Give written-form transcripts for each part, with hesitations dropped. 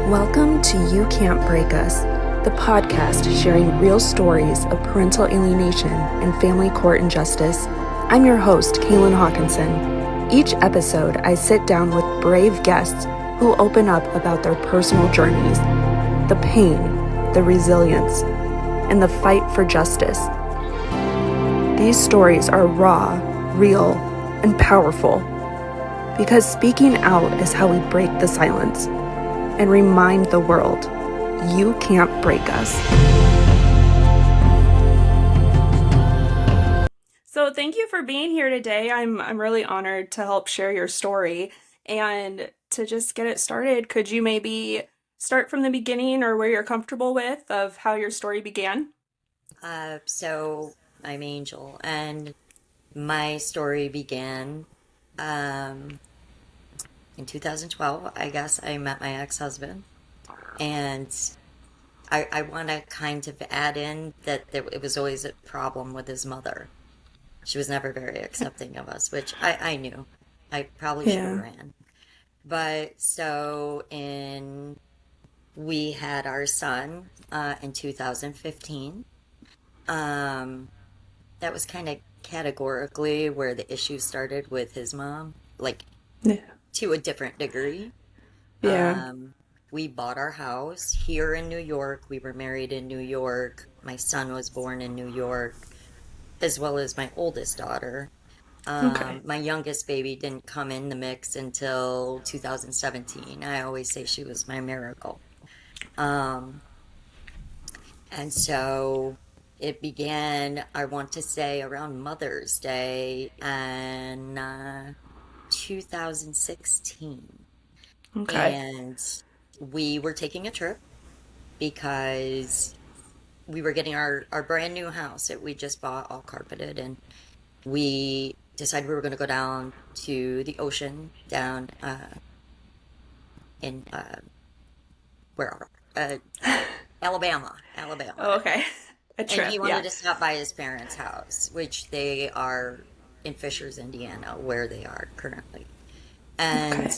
Welcome to You Can't Break Us, the podcast sharing real stories of parental alienation and family court injustice. I'm your host, Kaylin Hawkinson. Each episode, I sit down with brave guests who open up about their personal journeys, the pain, the resilience, and the fight for justice. These stories are raw, real, and powerful because speaking out is how we break the silence and remind the world, you can't break us. So thank you for being here today. I'm really honored to help share your story. And to just get it started, could you maybe start from the beginning or where you're comfortable with of how your story began? So I'm Angel, and my story began in 2012. I guess I met my ex-husband, and I want to kind of add in that it was always a problem with his mother. She was never very accepting of us, which I knew. I probably should have ran. But so we had our son in 2015. That was kind of categorically where the issue started with his mom, like to a different degree. Yeah. We bought our house here in New York. We were married in New York. My son was born in New York, as well as my oldest daughter. My youngest baby didn't come in the mix until 2017. I always say she was my miracle. And so it began, I want to say, around Mother's Day in 2016. Okay. And we were taking a trip because we were getting our brand new house that we just bought, all carpeted, and we decided we were going to go down to the ocean down in where Alabama. Oh, okay. A trip, And he wanted to stop by his parents' house, which they are in Fishers, Indiana, where they are currently. And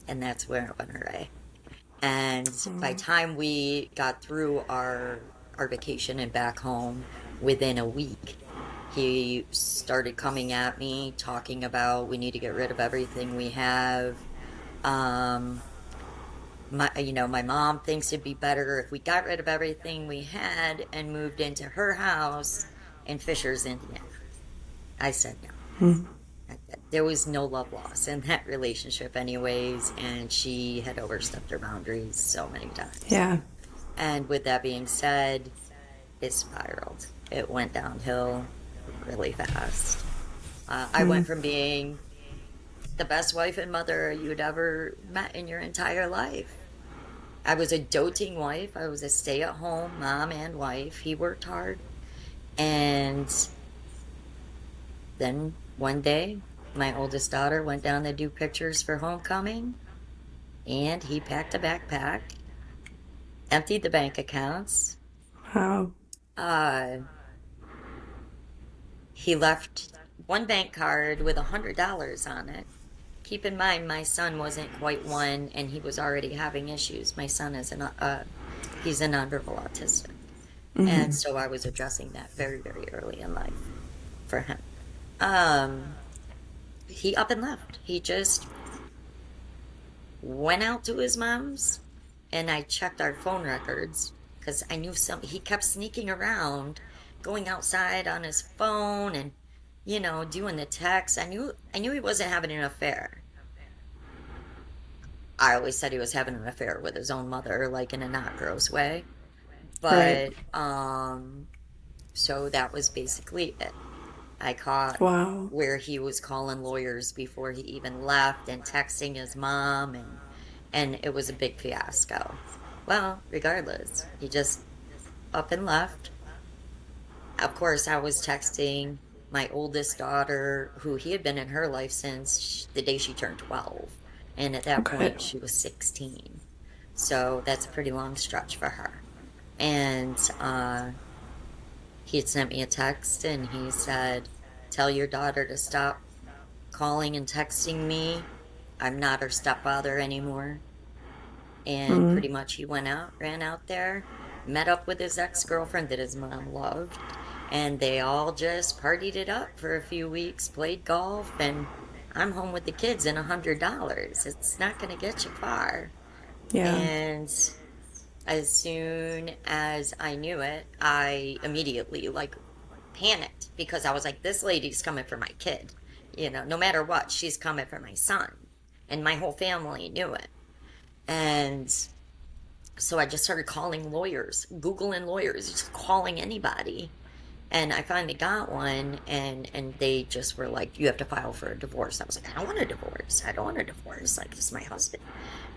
and that's where it went away. And by the time we got through our vacation and back home, within a week, he started coming at me, talking about we need to get rid of everything we have. My mom thinks it'd be better if we got rid of everything we had and moved into her house in Fishers, Indiana. I said no. There was no love lost in that relationship anyways, and she had overstepped her boundaries so many times. Yeah. And with that being said, it spiraled. It went downhill really fast. I went from being the best wife and mother you'd ever met in your entire life. I was a doting wife. I was a stay-at-home mom and wife. He worked hard. And then one day, my oldest daughter went down to do pictures for homecoming, and he packed a backpack, emptied the bank accounts. Wow. He left one bank card with $100 on it. Keep in mind, my son wasn't quite one, and he was already having issues. My son is he's a nonverbal autistic, and so I was addressing that very, very early in life for him. He up and left. He just went out to his mom's, and I checked our phone records because I knew he kept sneaking around, going outside on his phone and doing the texts. I knew he wasn't having an affair. I always said he was having an affair with his own mother, like in a not gross way. But so that was basically it. I caught where he was calling lawyers before he even left and texting his mom, and it was a big fiasco. Well, regardless, he just up and left. Of course, I was texting my oldest daughter, who he had been in her life since the day she turned 12. And at that point, she was 16. So that's a pretty long stretch for her. And he had sent me a text, and he said, "Tell your daughter to stop calling and texting me. I'm not her stepfather anymore." And Mm. pretty much he ran out there, met up with his ex-girlfriend that his mom loved, and they all just partied it up for a few weeks, played golf, and I'm home with the kids and $100. It's not going to get you far. Yeah. And as soon as I knew it, I immediately like panicked because I was like, this lady's coming for my kid. No matter what, she's coming for my son. And my whole family knew it. And so I just started calling lawyers, Googling lawyers, just calling anybody. And I finally got one, and they just were like, you have to file for a divorce. I was like, I don't want a divorce. I don't want a divorce. Like, this is my husband.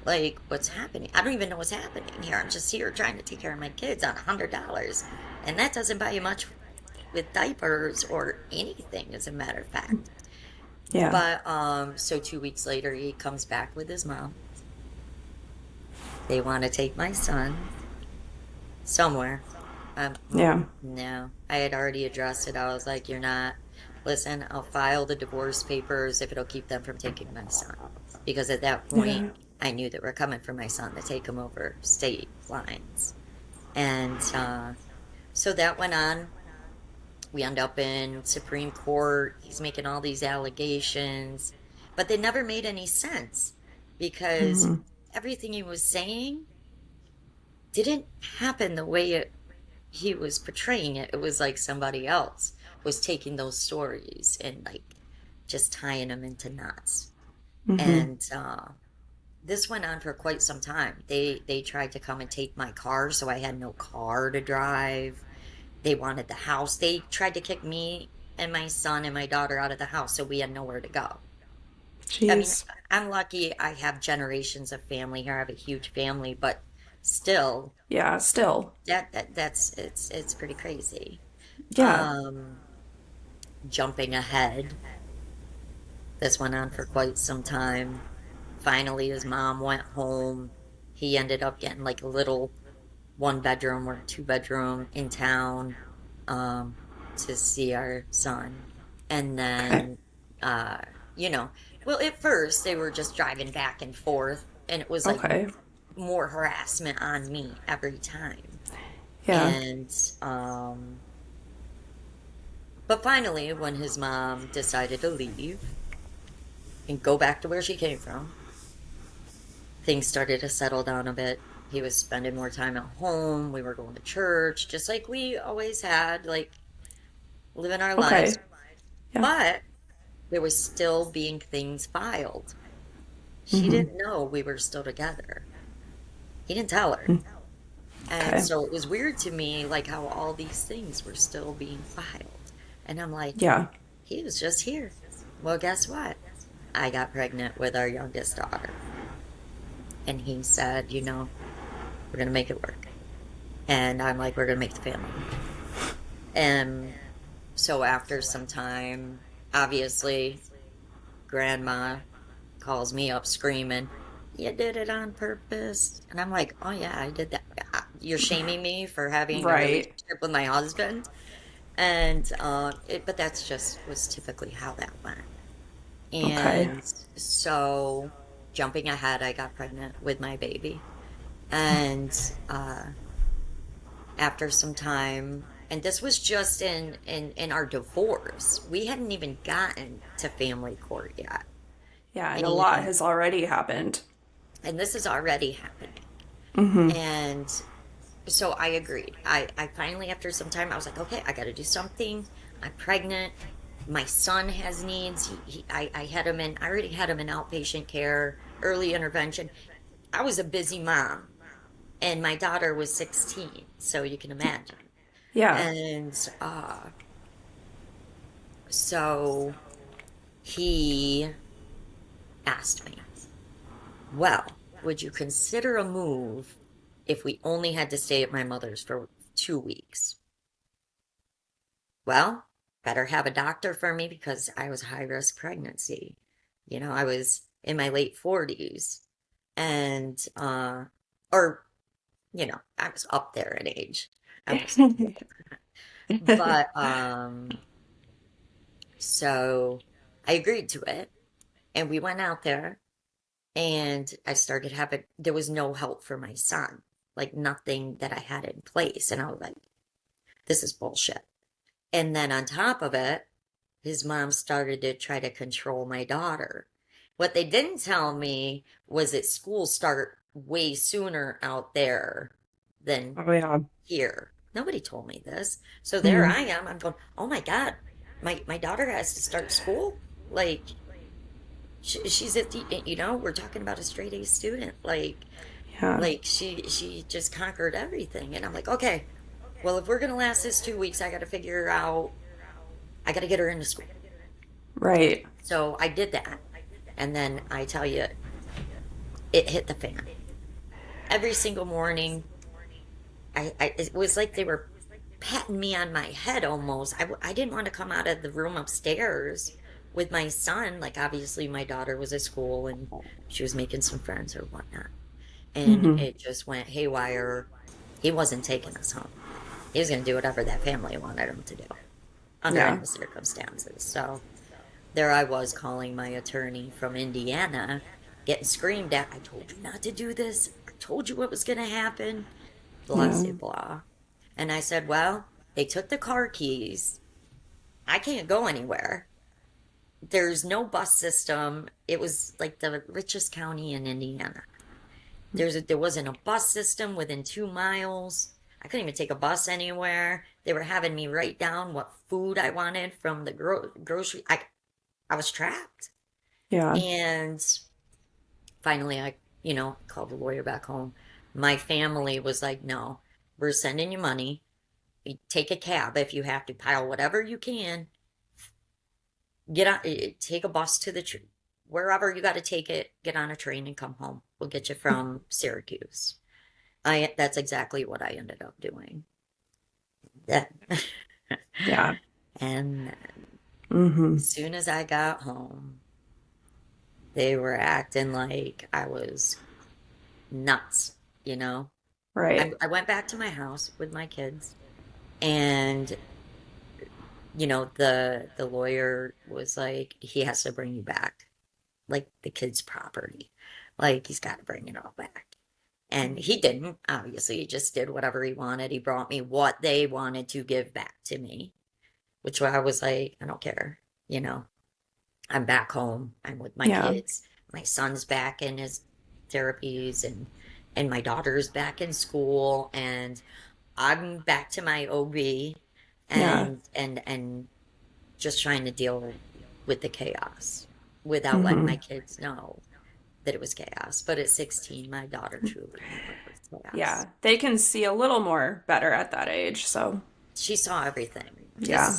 Like, what's happening? I don't even know what's happening here. I'm just here trying to take care of my kids on $100. And that doesn't buy you much with diapers or anything, as a matter of fact. Yeah. But so 2 weeks later, he comes back with his mom. They want to take my son somewhere. Yeah. No, I had already addressed it. I was like, you're not, listen, I'll file the divorce papers if it'll keep them from taking my son. Because at that point, Yeah. I knew that we're coming for my son to take him over state lines. And so that went on. We end up in Supreme Court. He's making all these allegations, but they never made any sense because Mm-hmm. everything he was saying didn't happen the way he was portraying it. It was like somebody else was taking those stories and like just tying them into knots. Mm-hmm. And this went on for quite some time. They tried to come and take my car, so I had no car to drive. They wanted the house. They tried to kick me and my son and my daughter out of the house, so we had nowhere to go. I mean, Jeez. I'm lucky I have generations of family here. I have a huge family, but still, Yeah, still. that's it's pretty crazy. Yeah. Um, Jumping ahead, this went on for quite some time. Finally, his mom went home. He ended up getting like a little 1 bedroom or 2 bedroom in town um, to see our son. And Okay. then, uh, you know, well, at first they were just driving back and forth, and it was like Okay. more harassment on me every time. Yeah. And, but finally, when his mom decided to leave and go back to where she came from, things started to settle down a bit. He was spending more time at home. We were going to church, just like we always had, like living our lives. Okay. Yeah. But there was still being things filed. She Mm-hmm. didn't know we were still together. He didn't tell her. And Okay. so it was weird to me, like how all these things were still being filed. And I'm like, Yeah. he was just here. Well, guess what? I got pregnant with our youngest daughter. And he said, we're going to make it work. And I'm like, we're going to make the family work. And so after some time, obviously, grandma calls me up screaming, you did it on purpose. And I'm like, oh yeah, I did that. You're shaming me for having a Right. relationship with my husband. And but that's just was typically how that went. Okay. And so jumping ahead, I got pregnant with my baby. And after some time, and this was just in our divorce. We hadn't even gotten to family court yet. Yeah, and a lot And has already happened. this is already happening. Mm-hmm. And so I agreed. I finally, after some time, I was like, okay, I got to do something. I'm pregnant. My son has needs. I had him in, I already had him in outpatient care, early intervention. I was a busy mom, and my daughter was 16, so you can imagine. Yeah. And so he asked me, well, would you consider a move if we only had to stay at my mother's for 2 weeks? Well, better have a doctor for me because I was high risk pregnancy. I was in my late 40s and or I was up there in age. I was but so I agreed to it and we went out there And I started having, there was no help for my son, like nothing that I had in place. And I was like, this is bullshit. And then on top of it, his mom started to try to control my daughter. What they didn't tell me was that schools start way sooner out there than here. Nobody told me this. So there I am. I'm going, oh my God, my daughter has to start school? Like, she's at the, we're talking about a straight A student. Like she just conquered everything. And I'm like, okay, well, if we're going to last this 2 weeks, I got to figure out, I got to get her into school. Right. So I did that. And then I tell you, it hit the fan. Every single morning, it was like they were patting me on my head almost. I didn't want to come out of the room upstairs with my son. Like, obviously, my daughter was at school and she was making some friends or whatnot. And it just went haywire. He wasn't taking us home. He was going to do whatever that family wanted him to do under any circumstances. So there I was calling my attorney from Indiana, getting screamed at. I told you not to do this. I told you what was going to happen. Blah, blah, blah. And I said, well, they took the car keys. I can't go anywhere. There's no bus system. It was like the richest county in Indiana. There wasn't a bus system within 2 miles. I couldn't even take a bus anywhere. They were having me write down what food I wanted from the grocery. I was trapped. Yeah. And finally, I called the lawyer back home. My family was like, no, we're sending you money. You take a cab if you have to, pile whatever you can. Get on, take a bus to wherever you got to take it, get on a train and come home. We'll get you from Syracuse. That's exactly what I ended up doing. Yeah. And then, as soon as I got home, they were acting like I was nuts, Right. I went back to my house with my kids, and the lawyer was like, he has to bring you back, like the kid's property. Like, he's got to bring it all back. And he didn't, obviously. He just did whatever he wanted. He brought me what they wanted to give back to me, which I was like, I don't care. I'm back home. I'm with my kids. My son's back in his therapies, and my daughter's back in school, and I'm back to my OB and just trying to deal with the chaos without letting my kids know that it was chaos. But at 16, my daughter truly knew it was chaos. Yeah, they can see a little more better at that age, so. She saw everything. Yeah.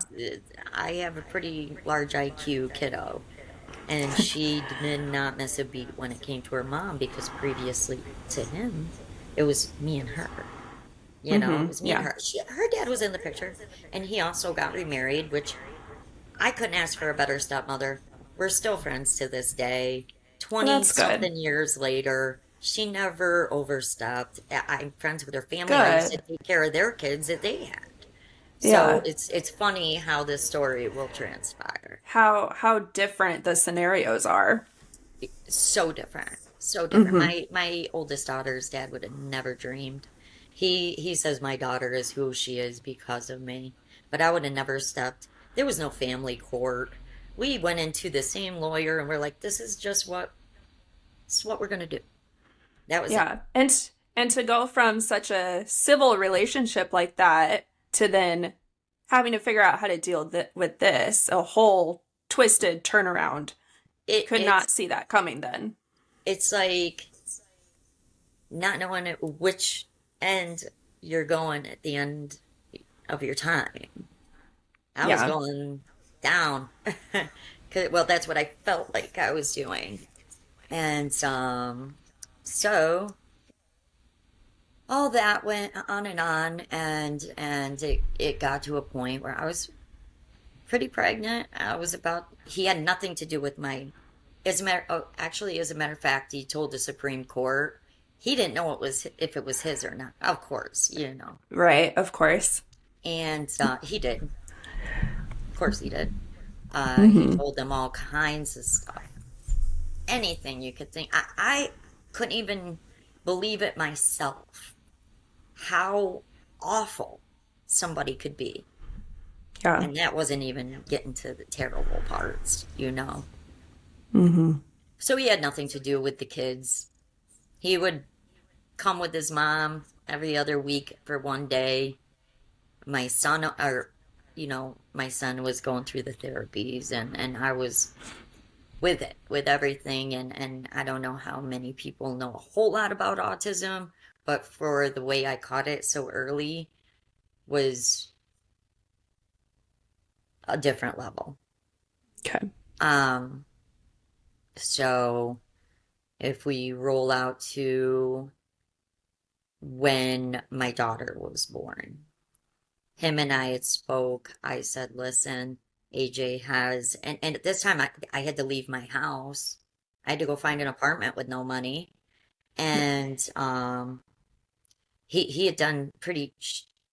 I have a pretty large IQ kiddo, and she did not miss a beat when it came to her mom, because previously to him, it was me and her. It was me and her. Her dad was in the picture, and he also got remarried, which I couldn't ask for a better stepmother. We're still friends to this day. 20-something years later, she never overstepped. I'm friends with her family. I used to take care of their kids that they had. So it's funny how this story will transpire. How different the scenarios are. So different. So different. My oldest daughter's dad would have never dreamed. He says my daughter is who she is because of me. But I would have never stepped. There was no family court. We went into the same lawyer and we're like, this is what we're going to do. That was it. And to go from such a civil relationship like that to then having to figure out how to deal with this, a whole twisted turnaround. Could not see that coming then. It's like not knowing which end you're going at the end of your time. I was going down. Well, that's what I felt like I was doing. And so all that went on, and it got to a point where I was pretty pregnant. He had nothing to do with as a matter of fact, he told the Supreme Court he didn't know if it was his or not. Of course, Right, of course. And he did. Of course he did. He told them all kinds of stuff. anything you could think. I couldn't even believe it myself, how awful somebody could be. Yeah. And that wasn't even getting to the terrible parts, you know. Mm-hmm. So he had nothing to do with the kids. He would come with his mom every other week for one day. My son, or, my son was going through the therapies, and I was with it, with everything. And I don't know how many people know a whole lot about autism, but for the way I caught it so early was a different level. Okay. So if we roll out to when my daughter was born, him and I had spoke. I said, listen, AJ has, and at this time I had to leave my house. I had to go find an apartment with no money. And he had done pretty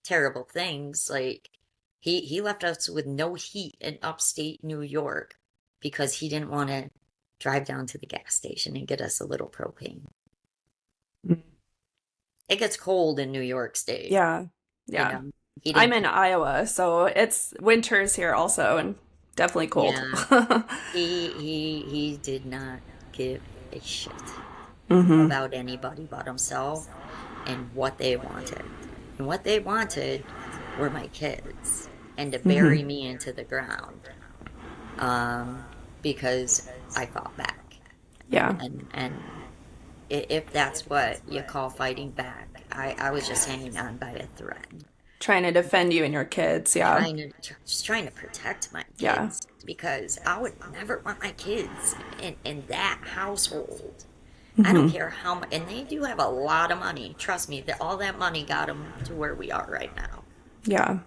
terrible things. Like he left us with no heat in upstate New York because he didn't want to drive down to the gas station and get us a little propane. Mm. It gets cold in New York State. Yeah. I'm in Iowa, so it's winters here also, and definitely cold. Yeah. He did not give a shit about anybody but himself and what they wanted. And what they wanted were my kids, and to bury me into the ground. Because I fought back. Yeah. And if that's what you call fighting back, I was just hanging on by a thread. Trying to defend you and your kids, yeah. Just trying to protect my kids. Yeah. Because I would never want my kids in that household. I don't care how much, and they do have a lot of money. Trust me, that all that money got them to where we are right now. Yeah.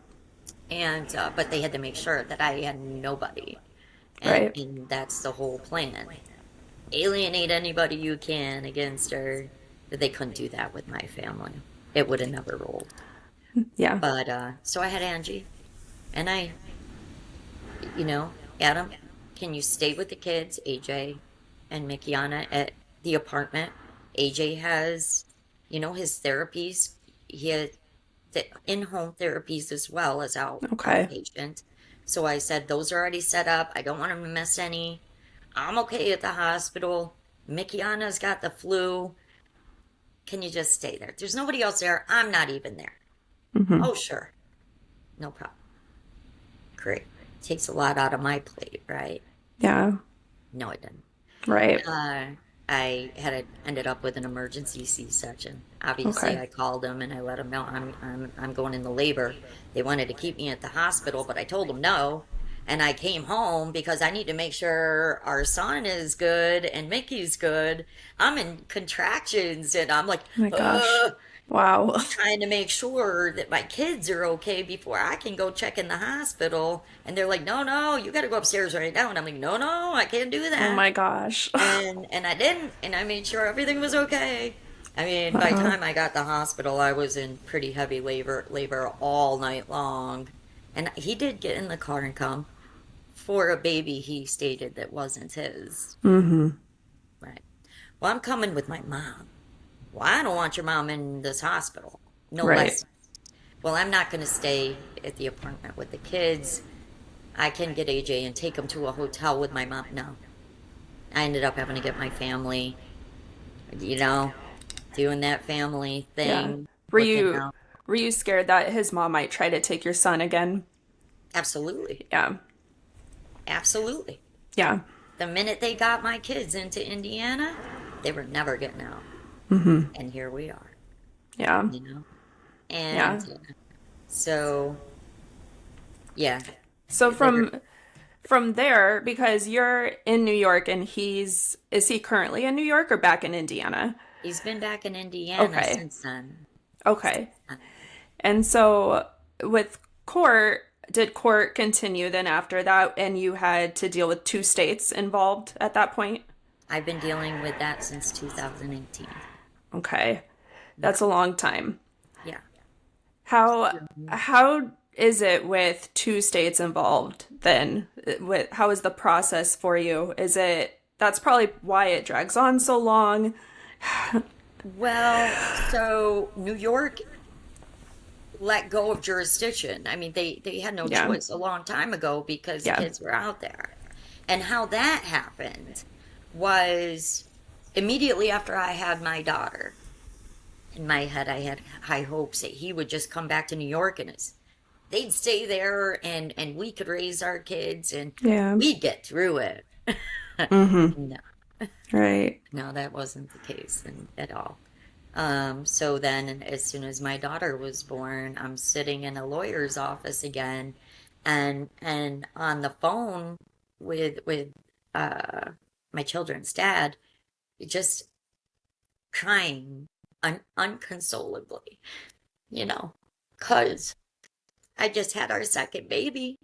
And but they had to make sure that I had nobody. Right. And that's the whole plan. Alienate anybody you can against her. They couldn't do that with my family. It would have never rolled. Yeah. But so I had Angie, and Adam, can you stay with the kids, AJ and Mikiana, at the apartment? AJ has, his therapies. He had the in-home therapies as well as outpatient. So I said, those are already set up. I don't want him to miss any. I'm okay at the hospital. Mikiana's got the flu. Can you just stay there? There's nobody else there. I'm not even there. Oh, sure. No problem. Great. Takes a lot out of my plate, right? Yeah. No, it didn't. Right. I ended up with an emergency C-section. Obviously, I called them and I let them know I'm going into labor. They wanted to keep me at the hospital, but I told them no. And I came home because I need to make sure our son is good and Mickey's good. I'm in contractions and I'm like, oh my gosh. Wow. Trying to make sure that my kids are okay before I can go check in the hospital. And they're like, no, you got to go upstairs right now. And I'm like, no, I can't do that. Oh my gosh. and I didn't. And I made sure everything was okay. I mean, by the time I got to the hospital, I was in pretty heavy labor all night long. And he did get in the car and come for a baby he stated that wasn't his. Right. Well, I'm coming with my mom. Well, I don't want your mom in this hospital. No less. Well, I'm not going to stay at the apartment with the kids. I can get AJ and take him to a hotel with my mom. No. I ended up having to get my family, doing that family thing. Yeah. Were you scared that his mom might try to take your son again? Absolutely. Yeah. Absolutely. Yeah. The minute they got my kids into Indiana, they were never getting out. And here we are. Yeah. And so, yeah. So from there, because you're in New York and is he currently in New York or back in Indiana? He's been back in Indiana since then. Okay. And so with court, did court continue then after that and you had to deal with 2 states involved at that point? I've been dealing with that since 2018. Okay. That's a long time. Yeah. How is it with 2 states involved then? How is the process for you? Is it that's probably why it drags on so long. Well, so New York let go of jurisdiction. I mean, they had no Yeah. choice a long time ago because the Yeah. kids were out there. And how that happened was immediately after I had my daughter. In my head, I had high hopes that he would just come back to New York and they'd stay there and we could raise our kids and Yeah. we'd get through it. Mm-hmm. No, Right. no, that wasn't the case at all. So then, as soon as my daughter was born, I'm sitting in a lawyer's office again, and on the phone with my children's dad, just crying unconsolably, you know, because I just had our second baby.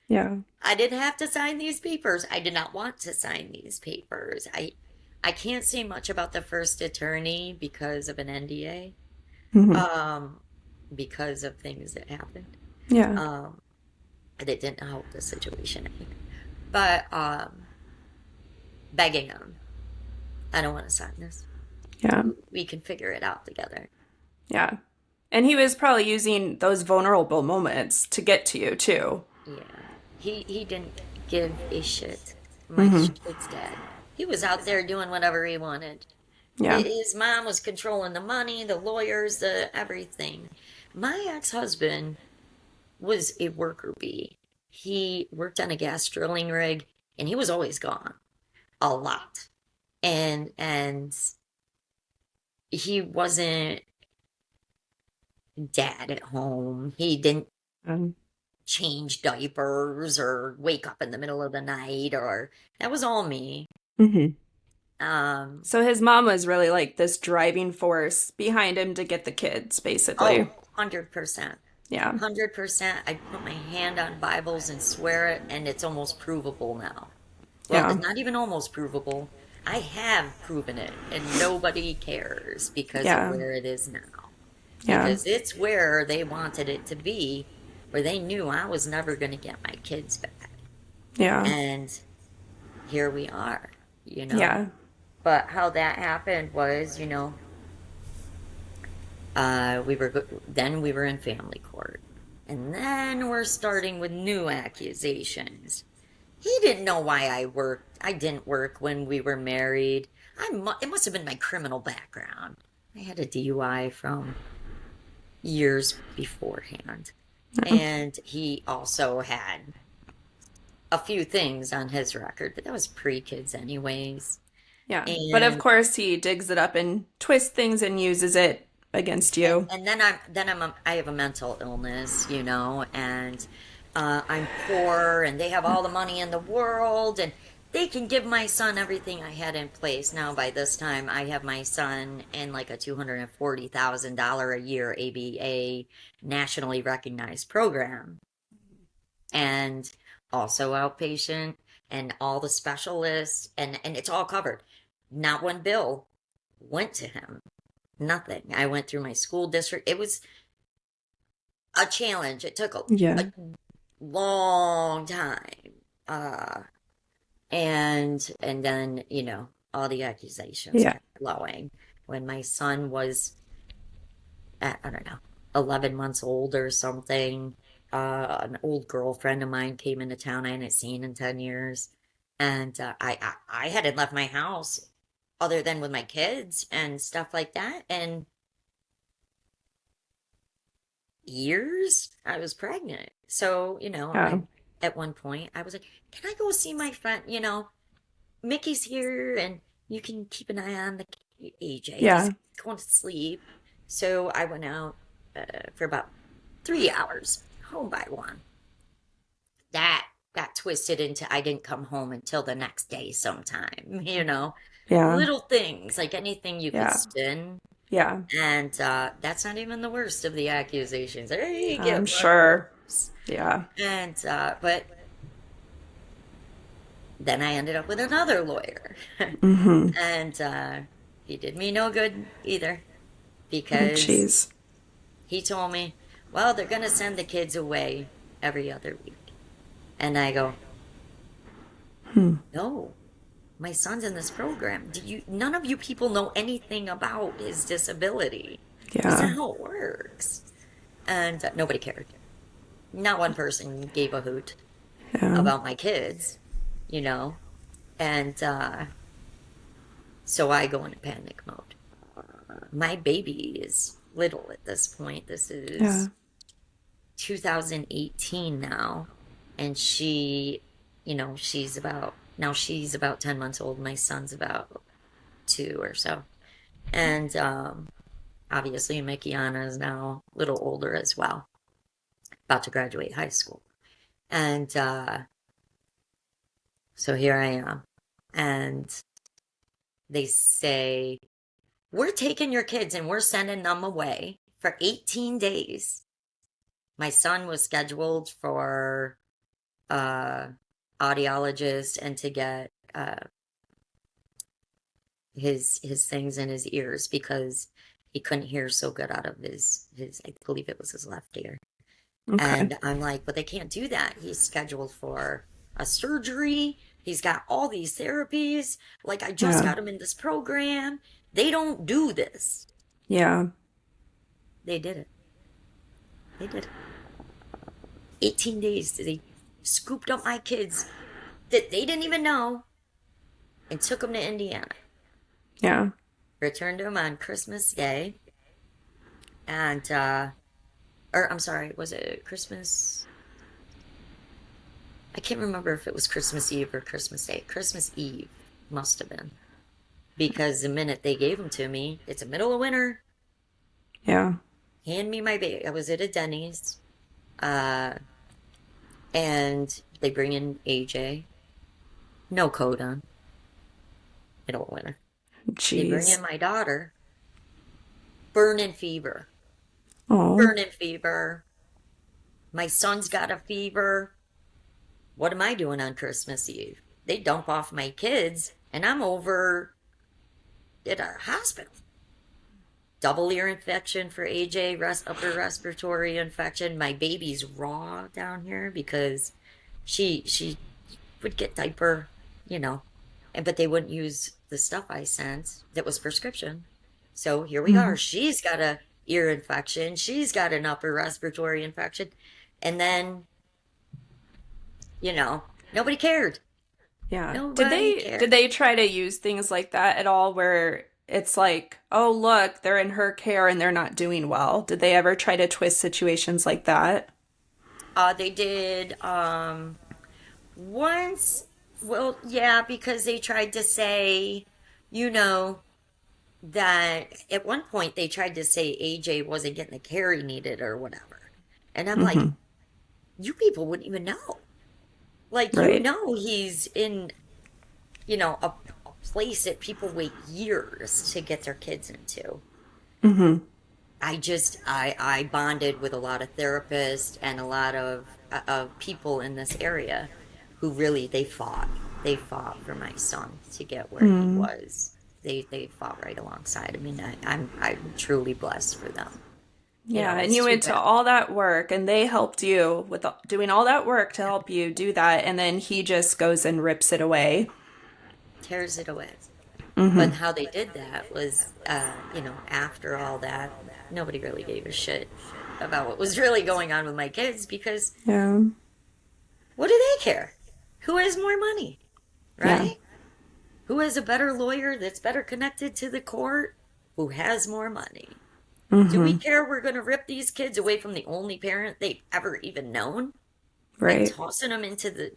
Yeah. I didn't have to sign these papers. I did not want to sign these papers. I can't say much about the first attorney because of an NDA, Mm-hmm. because of things that happened. Yeah. And it didn't help the situation any. But begging him, I don't want to sign this. Yeah. We can figure it out together. Yeah. And he was probably using those vulnerable moments to get to you too. Yeah. He didn't give a shit. My Mm-hmm. shit's dad. He was out there doing whatever he wanted. Yeah. His mom was controlling the money, the lawyers, the everything. My ex-husband was a worker bee. He worked on a gas drilling rig and he was always gone a lot. And he wasn't dad at home. He didn't change diapers or wake up in the middle of the night, or that was all me. Mm-hmm. So his mom was really like this driving force behind him to get the kids, basically. Oh, 100%. Yeah. 100%. I put my hand on Bibles and swear it, and it's almost provable now. Well, Yeah. it's not even almost provable. I have proven it, and nobody cares because Yeah. of where it is now. Yeah. Because it's where they wanted it to be, where they knew I was never going to get my kids back. Yeah. And here we are, you know. Yeah. But how that happened was, then we were in family court. And then we're starting with new accusations. He didn't know why I didn't work when we were married. It must have been my criminal background. I had a DUI from years beforehand. And he also had a few things on his record, but that was pre-kids anyways. Yeah. But of And course he digs it up and twists things and uses it against you. and then I have a mental illness, and I'm poor, and they have all the money in the world, and they can give my son everything I had in place. Now, by this time, I have my son in like a $240,000 a year ABA nationally recognized program, and also outpatient, and all the specialists, and it's all covered. Not one bill went to him. Nothing. I went through my school district. It was a challenge. It took a long time. And then, all the accusations kept flowing. When my son was, I don't know, 11 months old or something, an old girlfriend of mine came into town I hadn't seen in 10 years. And I hadn't left my house other than with my kids and stuff like that. And years I was pregnant. So, at one point I was like, can I go see my friend? Mickey's here and you can keep an eye on the AJ. Yeah. He's going to sleep. So I went out for about 3 hours, home by 1. That got twisted into I didn't come home until the next day sometime, Yeah. Little things, like anything you could spin. Yeah. And that's not even the worst of the accusations. I'm sure. Yeah. And, but then I ended up with another lawyer. Mm-hmm. And he did me no good either. Because he told me, well, they're going to send the kids away every other week. And I go, no, my son's in this program. None of you people know anything about his disability. That's not how it works. And nobody cared. Not one person gave a hoot about my kids, you know? And so I go into panic mode. My baby is little at this point. This is 2018 now. And she, she's about 10 months old. My son's about 2 or so. And obviously, Mikiana is now a little older as well, about to graduate high school. And so here I am. And they say, we're taking your kids and we're sending them away for 18 days. My son was scheduled for audiologist and to get his things in his ears because he couldn't hear so good out of his I believe it was his left ear. Okay. And I'm like, but they can't do that. He's scheduled for a surgery. He's got all these therapies. Like, I just got him in this program. They don't do this. Yeah. They did it. They did it. 18 days. They scooped up my kids that they didn't even know and took them to Indiana. Yeah. Returned them on Christmas Day. And, I'm sorry, was it Christmas? I can't remember if it was Christmas Eve or Christmas Day. Christmas Eve must have been. Because the minute they gave them to me, it's the middle of winter. Yeah. Hand me my baby. I was at a Denny's. And they bring in AJ. No coat on. Middle of winter. Jeez. They bring in my daughter. Burning fever. Oh. Burning fever. My son's got a fever. What am I doing on Christmas Eve? They dump off my kids, and I'm over at a hospital. Double ear infection for AJ, upper respiratory infection. My baby's raw down here because she would get diaper, but they wouldn't use the stuff I sent that was prescription. So here we are. She's got a ear infection. She's got an upper respiratory infection. And then, nobody cared. Yeah. Nobody cared. Did they try to use things like that at all where it's like, oh, look, they're in her care and they're not doing well? Did they ever try to twist situations like that? They did once. Well, yeah, because they tried to say, that at one point they tried to say AJ wasn't getting the care he needed or whatever. And I'm like, you people wouldn't even know. Like, right. He's in, a place that people wait years to get their kids into. Mm-hmm. I bonded with a lot of therapists and a lot of people in this area who really, they fought for my son to get where he was. They fought right alongside. I mean, I'm truly blessed for them. Yeah, and you went to all that work, and they helped you with doing all that work to help you do that, and then he just goes and rips it away. Tears it away. But how they did that was, after all that, nobody really gave a shit about what was really going on with my kids because what do they care? Who has more money, right? Yeah. Who has a better lawyer that's better connected to the court? Who has more money? Do we care we're going to rip these kids away from the only parent they've ever even known? Right. And tossing them into the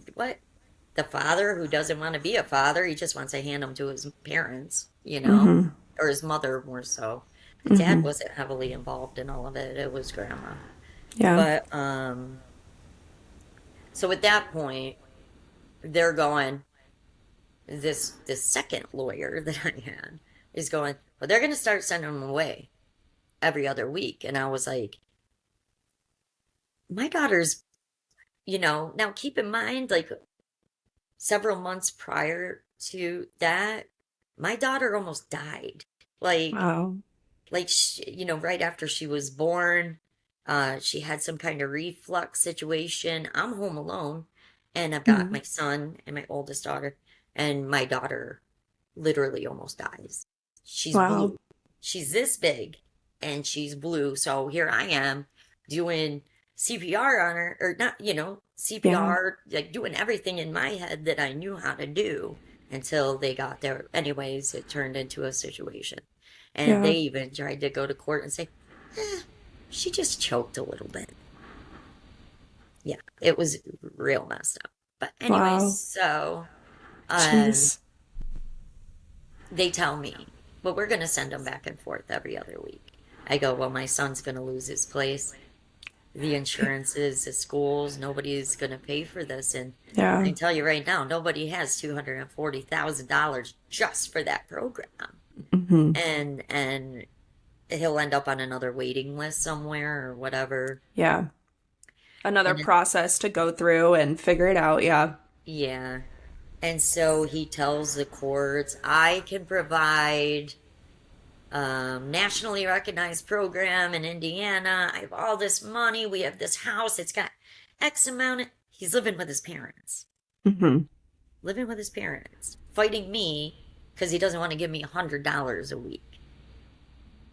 father who doesn't want to be a father. He just wants to hand them to his parents, or his mother more so. The dad wasn't heavily involved in all of it. It was grandma. Yeah. But, so at that point, they're going, this second lawyer that I had is going, well, they're going to start sending them away every other week. And I was like, my daughter's, now keep in mind, like several months prior to that, my daughter almost died. Like, wow. Like, right after she was born, she had some kind of reflux situation. I'm home alone and I've got my son and my oldest daughter. And my daughter literally almost dies. She's Wow. blue. She's this big and she's blue. So here I am doing CPR on her, or not, CPR, like doing everything in my head that I knew how to do until they got there. Anyways, it turned into a situation. And they even tried to go to court and say, she just choked a little bit. Yeah, it was real messed up. But anyways, so they tell me, well, we're going to send them back and forth every other week. I go, well, my son's going to lose his place. The insurances, the schools, nobody's going to pay for this. And I can tell you right now, nobody has $240,000 just for that program. Mm-hmm. And he'll end up on another waiting list somewhere or whatever. Yeah. Another process to go through and figure it out. Yeah. Yeah. And so he tells the courts, I can provide nationally recognized program in Indiana. I have all this money. We have this house. It's got X amount. He's living with his parents. Mm-hmm. Living with his parents. Fighting me because he doesn't want to give me $100 a week.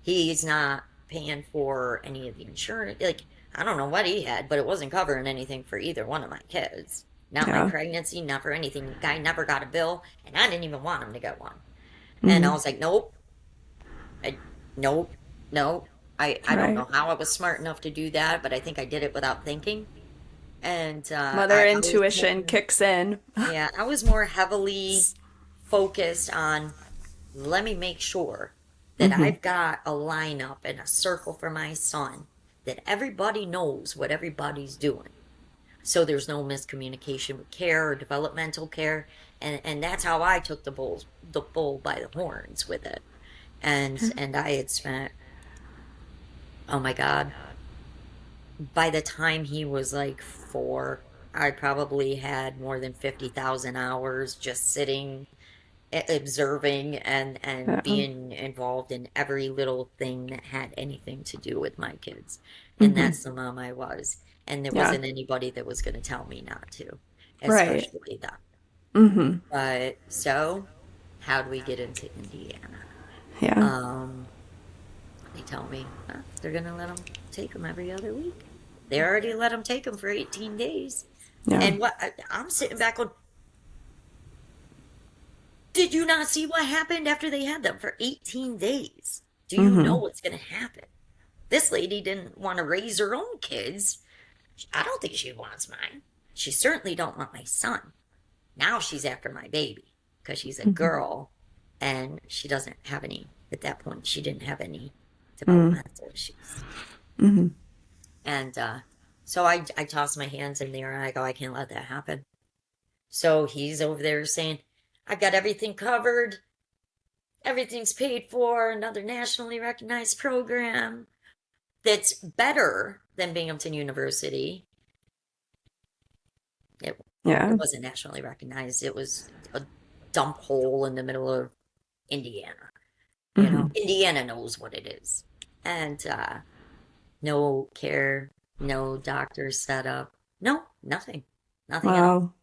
He's not paying for any of the insurance. Like, I don't know what he had, but it wasn't covering anything for either one of my kids. Not my pregnancy, not for anything. The guy never got a bill, and I didn't even want him to get one. Mm-hmm. And I was like, nope. No. I don't know how I was smart enough to do that, but I think I did it without thinking. And mother intuition kicks in. Yeah, I was more heavily focused on, let me make sure that I've got a lineup and a circle for my son, that everybody knows what everybody's doing. So there's no miscommunication with care or developmental care. And that's how I took the bull by the horns with it. And I had spent, oh my God, by the time he was like 4, I probably had more than 50,000 hours just sitting, observing and being involved in every little thing that had anything to do with my kids. And that's the mom I was. And there wasn't anybody that was going to tell me not to, especially them. Mm-hmm. But so, how do we get into Indiana? Yeah. They tell me they're going to let them take them every other week. They already let them take them for 18 days. Yeah. And I'm sitting back going, did you not see what happened after they had them for 18 days? Do you know what's going to happen? This lady didn't want to raise her own kids. I don't think she wants mine. She certainly don't want my son. Now she's after my baby because she's a girl and she doesn't have any, at that point, she didn't have any developmental issues. Mm-hmm. And so I toss my hands in the air and I go, I can't let that happen. So he's over there saying, I got everything covered. Everything's paid for. Another nationally recognized program that's better than Binghamton University. It wasn't nationally recognized. It was a dump hole in the middle of Indiana. You know, Indiana knows what it is. And no care, no doctor set up. No, nothing. Nothing at all.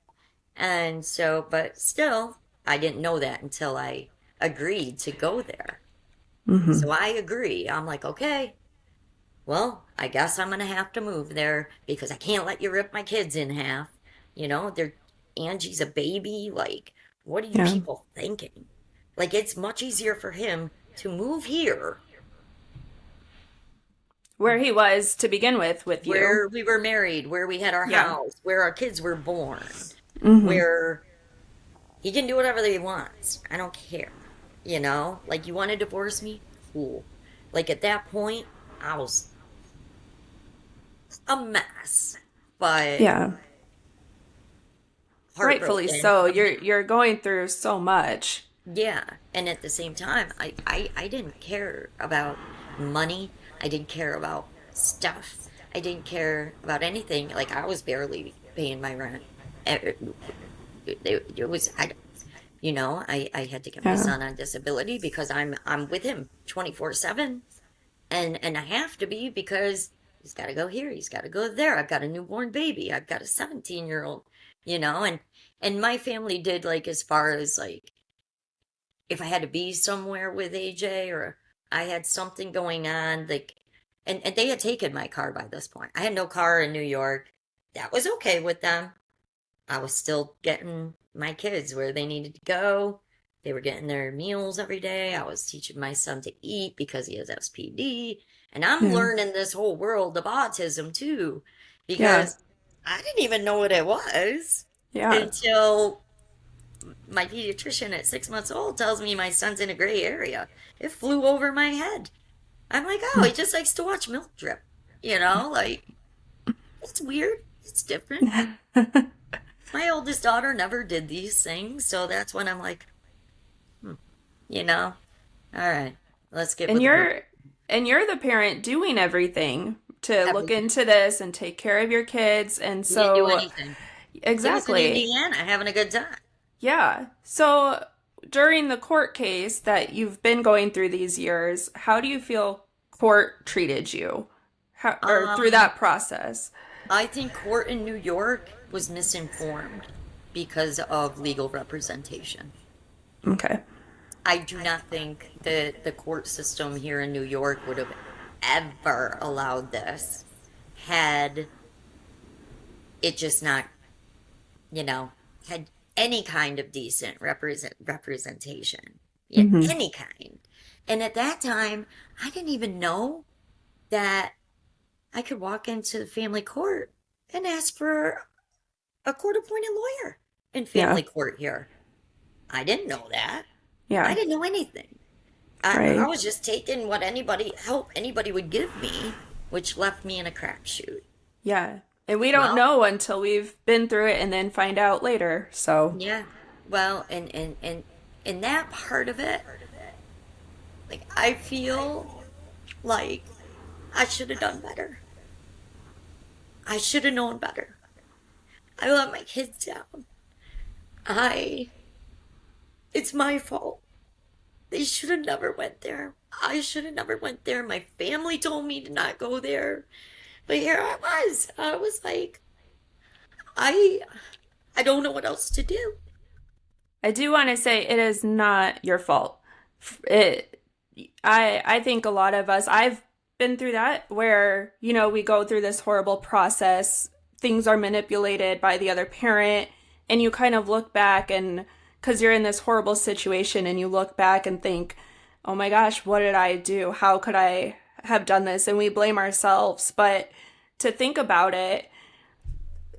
And so, but still, I didn't know that until I agreed to go there. So I agree. I'm like, okay, well, I guess I'm going to have to move there because I can't let you rip my kids in half. You know, Angie's a baby. Like, what are you people thinking? Like, it's much easier for him to move here. Where he was to begin with you. Where we were married, where we had our house, where our kids were born. Where he can do whatever he wants. I don't care. You know? Like, you want to divorce me? Cool. Like, at that point, I was a mess. But rightfully so. You're going through so much. Yeah. And at the same time, I didn't care about money. I didn't care about stuff. I didn't care about anything. Like, I was barely paying my rent. It was, I had to get my son on disability because I'm with him 24/7, and I have to be because he's got to go here, he's got to go there. I've got a newborn baby. I've got a 17-year-old, and And my family did, like, as far as, like, if I had to be somewhere with AJ or I had something going on, like, and they had taken my car by this point. I had no car in New York. That was okay with them. I was still getting my kids where they needed to go. They were getting their meals every day. I was teaching my son to eat because he has SPD. And I'm Yeah. learning this whole world of autism too, Yeah. because I didn't even know what it was Yeah. until my pediatrician at 6 months old tells me my son's in a gray area. It flew over my head. I'm like, oh, he just likes to watch milk drip. Like, it's weird. It's different. My oldest daughter never did these things, so that's when I'm like, hmm, all right, let's get And with the program. you're the parent doing everything to look Everything. into this and take care of your kids. And He didn't do so anything. He was in exactly. Indiana having a good time. Yeah. So during the court case that you've been going through these years, how do you feel court treated you? Or through Um, that process? I think court in New York was misinformed because of legal representation. Okay. I do not think that the court system here in New York would have ever allowed this had it just not, you know, had any kind of decent representation. Yeah, Mm-hmm. any kind. And at that time, I didn't even know that I could walk into the family court and ask for a court appointed lawyer in Yeah. family court here. I didn't know that. I Yeah. didn't know anything. I Right. was just taking what help anybody would give me, which left me in a crapshoot. Yeah. And we don't Well, know until we've been through it and then find out later. So, yeah. Well, and that part of it, like, I feel like I should have done better. I should have known better. I let my kids down. I it's my fault. They should have never went there. I should have never went there. My family told me to not go there. But here I was. I was like, I I don't know what else to do. I do want to say it is not your fault. It I think a lot of us, I've been through that where, we go through this horrible process, things are manipulated by the other parent, and you kind of look back and because you're in this horrible situation and you look back and think, "Oh my gosh, what did I do? How could I have done this?" And we blame ourselves, but to think about it,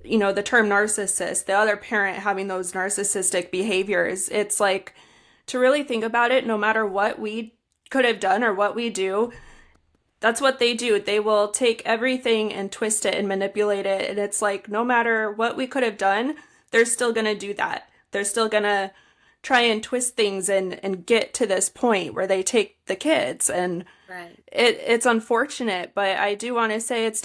the term narcissist, the other parent having those narcissistic behaviors, it's like to really think about it, no matter what we could have done or what we do, that's what they do. They will take everything and twist it and manipulate it. And it's like, no matter what we could have done, they're still going to do that. They're still going to try and twist things and get to this point where they take the kids. And Right. it's unfortunate, but I do want to say it's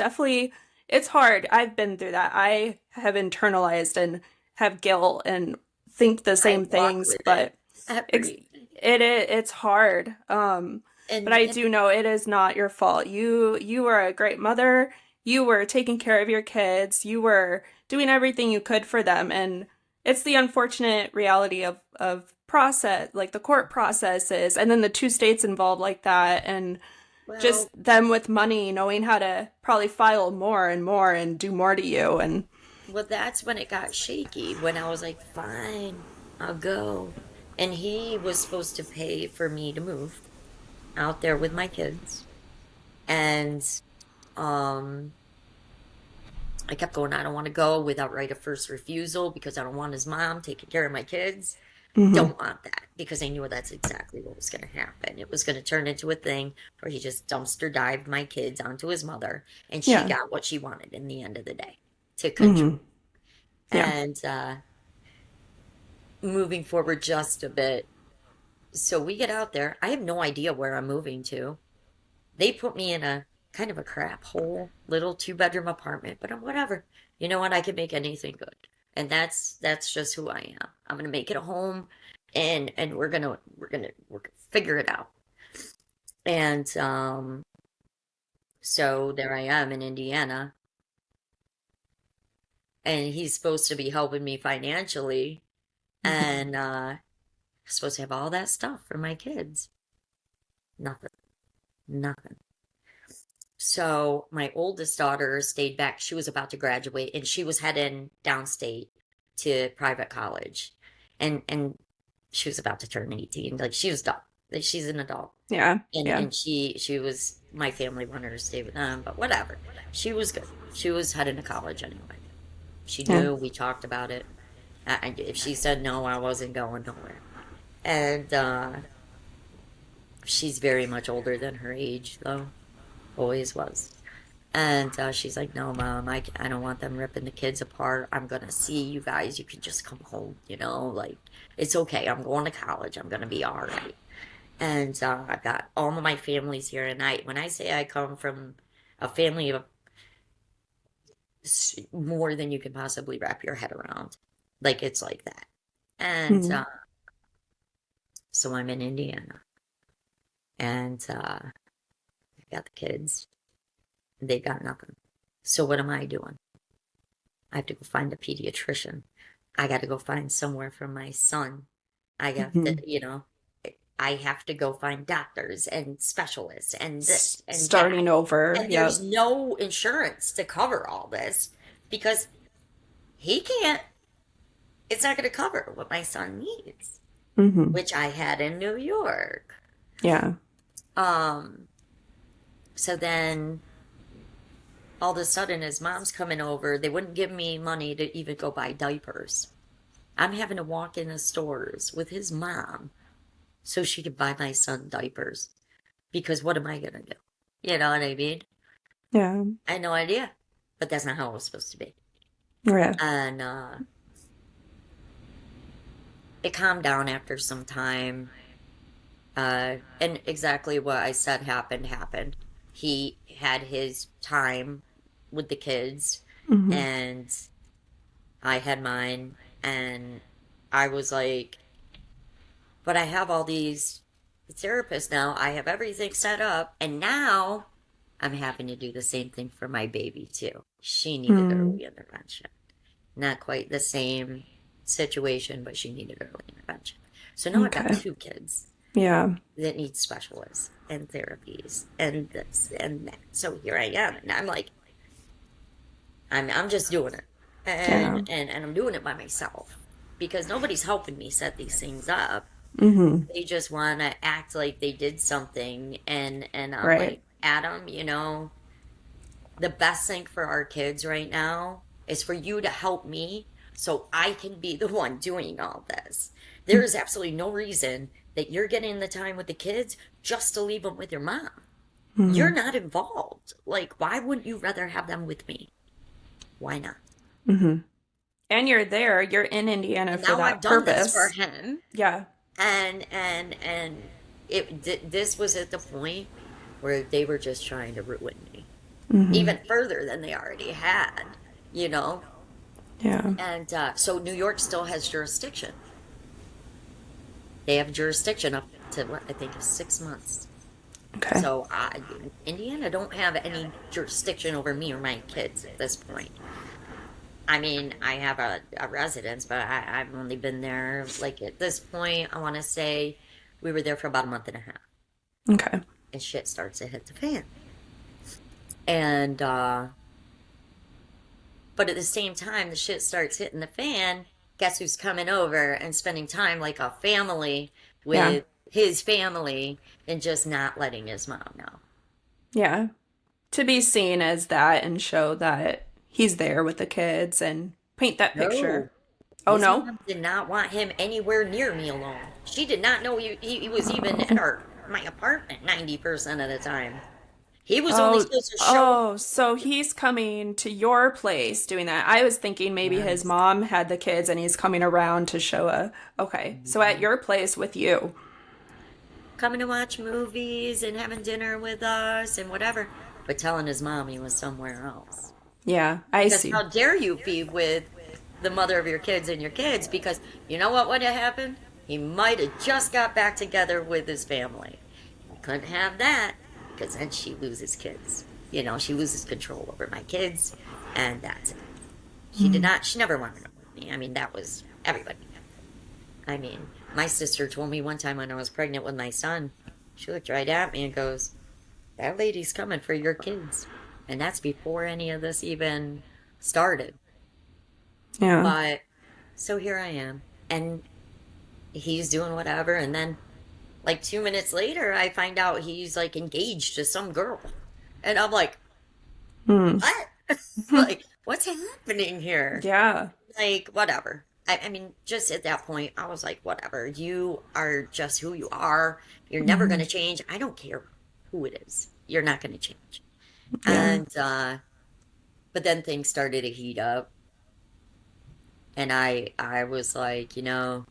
hard. I've been through that. I have internalized and have guilt and think the I same walk things, with it but every it's hard. But I and do know it is not your fault. You were a great mother. You were taking care of your kids. You were doing everything you could for them, and it's the unfortunate reality of process, like the court processes, and then the two states involved like that, and just well, them with money knowing how to probably file more and more and do more to you. And well, that's when it got shaky, when I was like, fine, I'll go. And he was supposed to pay for me to move out there with my kids. And um I kept going, I don't want to go without right of first refusal because I don't want his mom taking care of my kids. mhm. Don't want that because I knew that's exactly what was going to happen. It was going to turn into a thing where he just dumpster dived my kids onto his mother, and she Yeah. got what she wanted in the end of the day to control. Hmm. Yeah. And moving forward just a bit, so we get out there. I have no idea where I'm moving to. They put me in a kind of a crap hole little 2 bedroom apartment, but I'm whatever. You know what? I can make anything good. And that's just who I am. I'm gonna make it a home, and we're gonna figure it out. And so there I am in Indiana. and he's supposed to be helping me financially, and supposed to have all that stuff for my kids. Nothing. So my oldest daughter stayed back. She was about to graduate, and she was heading downstate to private college, and she was about to turn 18. Like, she was done. Like, she's an adult. Yeah. And she was, my family wanted her to stay with them, but whatever. She was good. She was heading to college anyway. She knew. We talked about it. If she said no, I wasn't going nowhere. And she's very much older than her age, though. Always was. And she's like, no, Mom, I don't want them ripping the kids apart. I'm going to see you guys. You can just come home, like, it's okay. I'm going to college. I'm going to be all right. And I've got all of my families here. And when I say I come from a family of more than you can possibly wrap your head around, like, it's like that. And so I'm in Indiana. And I got the kids. They got nothing. So what am I doing? I have to go find a pediatrician. I got to go find somewhere for my son. I got to, I have to go find doctors and specialists and this and starting that. over. And there's no insurance to cover all this because he can't. It's not going to cover what my son needs, which I had in New York. Yeah. So then all of a sudden his mom's coming over. They wouldn't give me money to even go buy diapers. I'm having to walk in the stores with his mom so she could buy my son diapers. Because what am I going to do? You know what I mean? Yeah. I had no idea. But that's not how it was supposed to be. Yeah. And it calmed down after some time. And exactly what I said happened. He had his time with the kids, and I had mine, and I was like, but I have all these therapists now. I have everything set up, and now I'm having to do the same thing for my baby, too. She needed early intervention. Not quite the same situation, but she needed early intervention. So now I've got 2 kids. Yeah. That need specialists and therapies and this and that. So here I am, and I'm like, I'm just doing it, and I'm doing it by myself because nobody's helping me set these things up. They just want to act like they did something, and I'm like, Adam, the best thing for our kids right now is for you to help me so I can be the one doing all this. There is absolutely no reason that you're getting the time with the kids just to leave them with your mom. You're not involved. Like, why wouldn't you rather have them with me? Why not? And you're there. You're in Indiana for that now I've done purpose. This for him. Yeah. And this was at the point where they were just trying to ruin me. Even further than they already had, Yeah. And so New York still has jurisdiction. They have jurisdiction up to what I think is 6 months. Okay. So Indiana don't have any jurisdiction over me or my kids at this point. I mean, I have a residence, but I've only been there, like, at this point, I want to say we were there for about a month and a half. Okay. And shit starts to hit the fan. And, but at the same time, the shit starts hitting the fan. Guess who's coming over and spending time like a family with his family and just not letting his mom know. Yeah. To be seen as that and show that he's there with the kids and paint that picture. Oh, his no? Mom did not want him anywhere near me alone. She did not know he was even at my apartment 90% of the time. He was only supposed to show. Oh, so he's coming to your place doing that. I was thinking maybe his mom had the kids and he's coming around to show okay. So at your place with you. Coming to watch movies and having dinner with us and whatever. But telling his mom he was somewhere else. Yeah, I see. How dare you be with the mother of your kids and your kids? Because you know what would have happened? He might have just got back together with his family. He couldn't have that. Because then she loses kids. She loses control over my kids, and that's it. She did not, she never wanted to know me. I mean, that was everybody. I mean, my sister told me one time when I was pregnant with my son, she looked right at me and goes, that lady's coming for your kids. And that's before any of this even started. Yeah. But so here I am. And he's doing whatever. And then, like 2 minutes later, I find out he's like engaged to some girl. And I'm like, what? Like, what's happening here? Yeah. Like, whatever. I mean, just at that point, I was like, whatever. You are just who you are. You're never going to change. I don't care who it is. You're not going to change. Yeah. And, but then things started to heat up. And I was like, the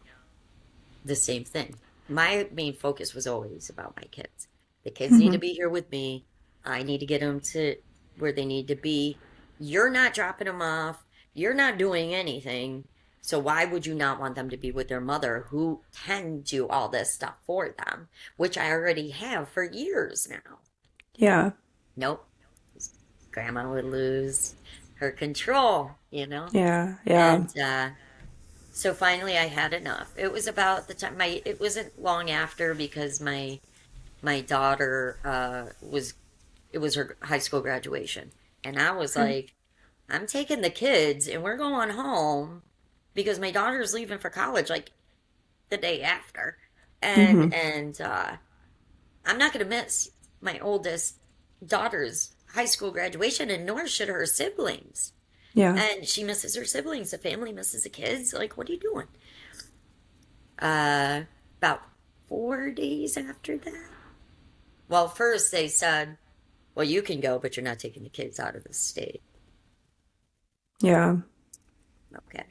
same thing. My main focus was always about my kids. The kids need to be here with me. I need to get them to where they need to be. You're not dropping them off. You're not doing anything. So why would you not want them to be with their mother who can do all this stuff for them, which I already have for years now? Yeah. Nope. Grandma would lose her control, Yeah. Yeah. And so finally I had enough. It was about the time it wasn't long after because my daughter it was her high school graduation. And I was like, I'm taking the kids and we're going home because my daughter's leaving for college like the day after. And I'm not going to miss my oldest daughter's high school graduation, and nor should her siblings. Yeah. And she misses her siblings. The family misses the kids. Like, what are you doing? About 4 days after that. Well, first they said, well, you can go, but you're not taking the kids out of the state. Yeah. Okay.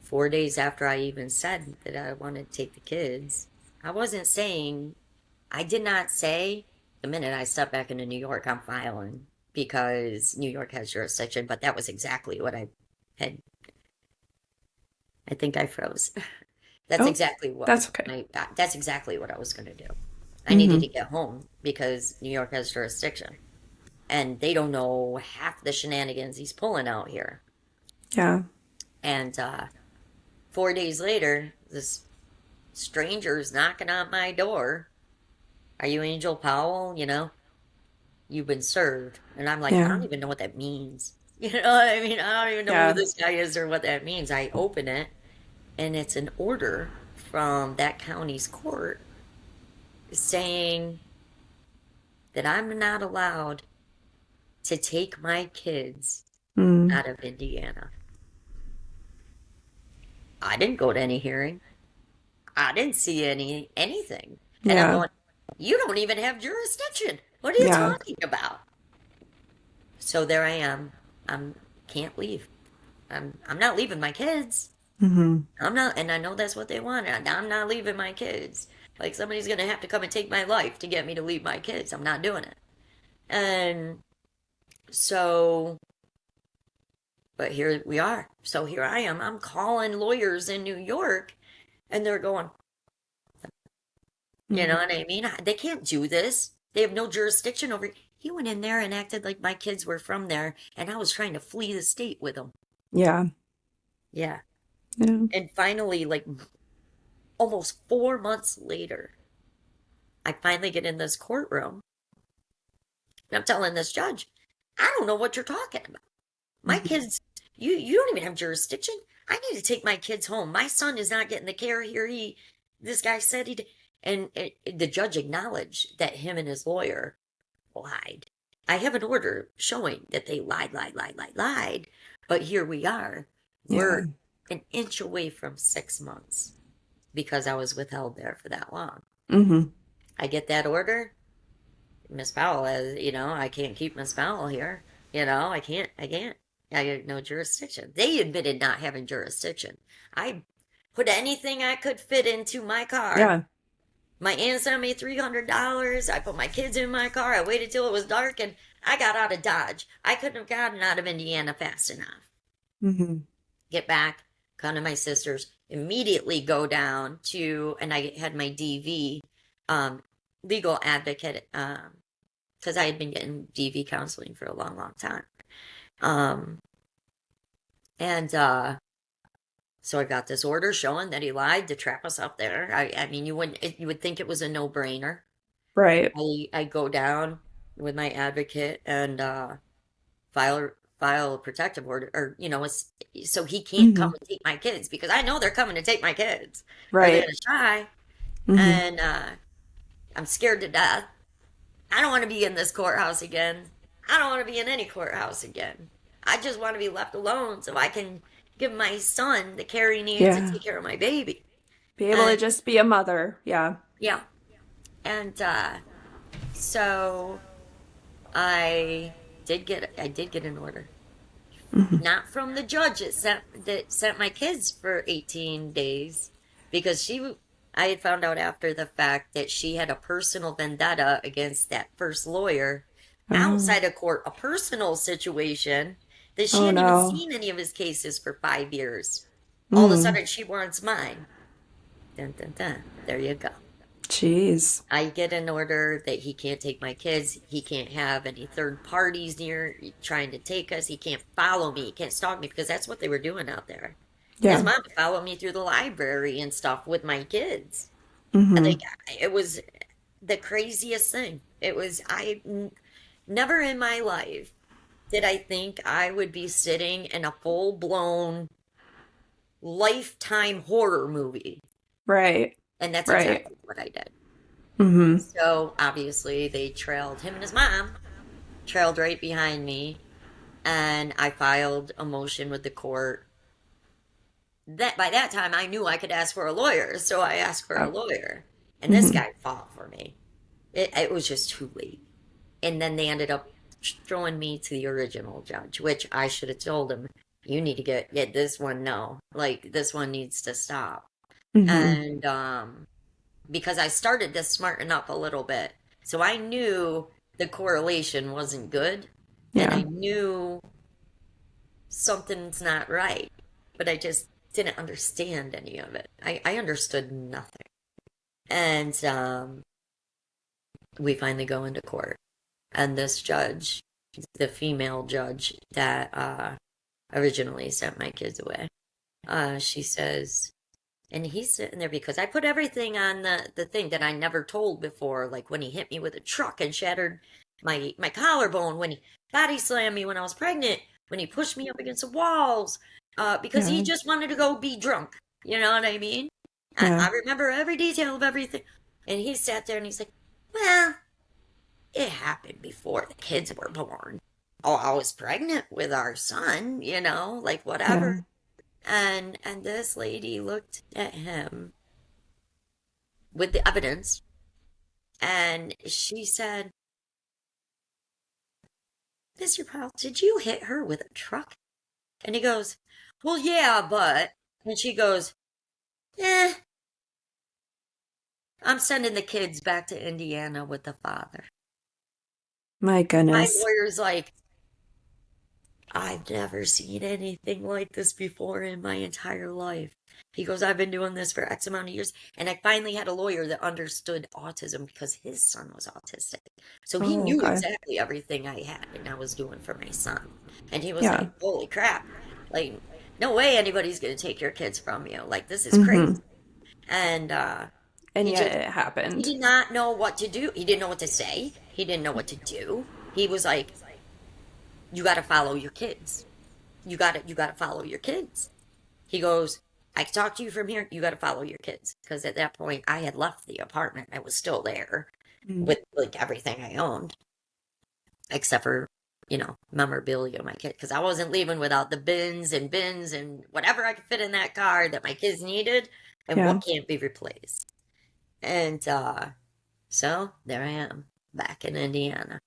4 days after I even said that I wanted to take the kids, I did not say the minute I stepped back into New York, I'm filing because New York has jurisdiction, but that was exactly what I had. I think I froze. That's exactly what. That's okay. That's exactly what I was going to do. I needed to get home because New York has jurisdiction. And they don't know half the shenanigans he's pulling out here. Yeah. And 4 days later, this stranger's knocking on my door. Are you Angel Powell? You've been served. And I'm like, I don't even know what that means. You know what I mean? I don't even know who this guy is or what that means. I open it, and it's an order from that county's court saying that I'm not allowed to take my kids out of Indiana. I didn't go to any hearing. I didn't see anything. And I'm going, you don't even have jurisdiction. What are you talking about? So there I am. Can't leave. I'm not leaving my kids. I'm not, and I know that's what they want. I'm not leaving my kids. Like somebody's gonna have to come and take my life to get me to leave my kids. I'm not doing it. And so, but here we are. So here I am. I'm calling lawyers in New York, and they're going, you know what I mean? They can't do this. They have no jurisdiction over. He went in there and acted like my kids were from there, and I was trying to flee the state with them. Yeah. Yeah. Yeah. And finally, like almost 4 months later, I finally get in this courtroom. And I'm telling this judge, I don't know what you're talking about. My kids, you don't even have jurisdiction. I need to take my kids home. My son is not getting the care here. This guy said he did. And the judge acknowledged that him and his lawyer lied. I have an order showing that they lied. But here we are. We're an inch away from 6 months because I was withheld there for that long. I get that order. Miss Powell, I can't keep Miss Powell here. I can't. I have no jurisdiction. They admitted not having jurisdiction. I put anything I could fit into my car. Yeah. My aunt sent me $300. I put my kids in my car. I waited till it was dark, and I got out of Dodge. I couldn't have gotten out of Indiana fast enough. Get back, come to my sister's, immediately go down to, and I had my DV legal advocate, because I had been getting DV counseling for a long, long time. And so I got this order showing that he lied to trap us up there. I mean, you would think it was a no-brainer. Right. I go down with my advocate and file a protective order, or so he can't come and take my kids, because I know they're coming to take my kids, or they're Right. gonna try. Mm-hmm. And I'm scared to death. I don't want to be in this courthouse again. I don't want to be in any courthouse again. I just want to be left alone so I can give my son the care he needs to Yeah. take care of my baby. Be able to just be a mother. Yeah. Yeah. And so I did get an order. Not from the judge that sent my kids for 18 days, because I had found out after the fact that she had a personal vendetta against that first lawyer outside of court, a personal situation that she hadn't even seen any of his cases for 5 years. All of a sudden, she wants mine. Dun, dun, dun. There you go. Jeez. I get an order that he can't take my kids. He can't have any third parties near trying to take us. He can't follow me. He can't stalk me, because that's what they were doing out there. Yeah. His mom followed me through the library and stuff with my kids. And it was the craziest thing. Never in my life did I think I would be sitting in a full-blown Lifetime horror movie. Right. And that's exactly what I did. So obviously they trailed him and his mom, trailed right behind me, and I filed a motion with the court. That by that time I knew I could ask for a lawyer, so I asked for a lawyer, and this guy fought for me. It was just too late, and then they ended up throwing me to the original judge, which I should have told him, you need to get this one. No, like, this one needs to stop. And because I started to smarten up a little bit, so I knew the correlation wasn't good, and I knew something's not right, but I just didn't understand any of it. I understood nothing. And we finally go into court, and this judge, the female judge that originally sent my kids away, she says, and he's sitting there, because I put everything on the thing that I never told before, like when he hit me with a truck and shattered my collarbone, when he body slammed me when I was pregnant, when he pushed me up against the walls, because he just wanted to go be drunk. You know what I mean? I remember every detail of everything. And he sat there and he's like, well, it happened before the kids were born. Oh, I was pregnant with our son, like whatever. And this lady looked at him with the evidence, and she said, Mr. Powell, did you hit her with a truck? And he goes, well, yeah, but... And she goes, I'm sending the kids back to Indiana with the father. My goodness. My lawyer's like, I've never seen anything like this before in my entire life. He goes, I've been doing this for X amount of years. And I finally had a lawyer that understood autism, because his son was autistic. So he knew exactly everything I had and I was doing for my son. And he was like, holy crap. Like, no way anybody's going to take your kids from you. Like, this is crazy. And yet it happened. He did not know what to do. He didn't know what to say. He didn't know what to do. He was like, you got to follow your kids. You got to follow your kids. He goes, I can talk to you from here. You got to follow your kids. Because at that point, I had left the apartment. I was still there with like everything I owned, except for, memorabilia of my kid. Because I wasn't leaving without the bins and whatever I could fit in that car that my kids needed and what can't be replaced. And so there I am, back in Indiana.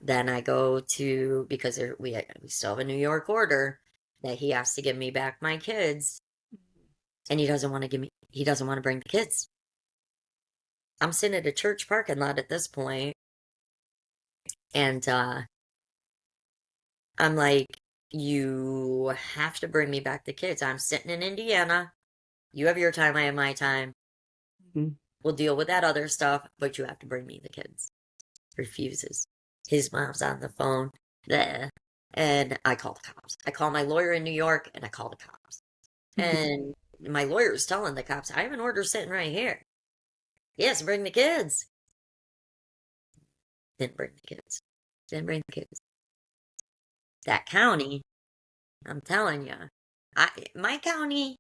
Then I go to, because we still have a New York order that he has to give me back my kids, and he doesn't want to bring the kids. I'm sitting at a church parking lot at this point, and I'm like, you have to bring me back the kids. I'm sitting in Indiana. You have your time, I have my time. We'll deal with that other stuff, but you have to bring me the kids. Refuses. His mom's on the phone. Bleh. And I call the cops. I call my lawyer in New York and I call the cops. And my lawyer is telling the cops, I have an order sitting right here. Yes, bring the kids. Didn't bring the kids. Didn't bring the kids. That county, I'm telling you, my county,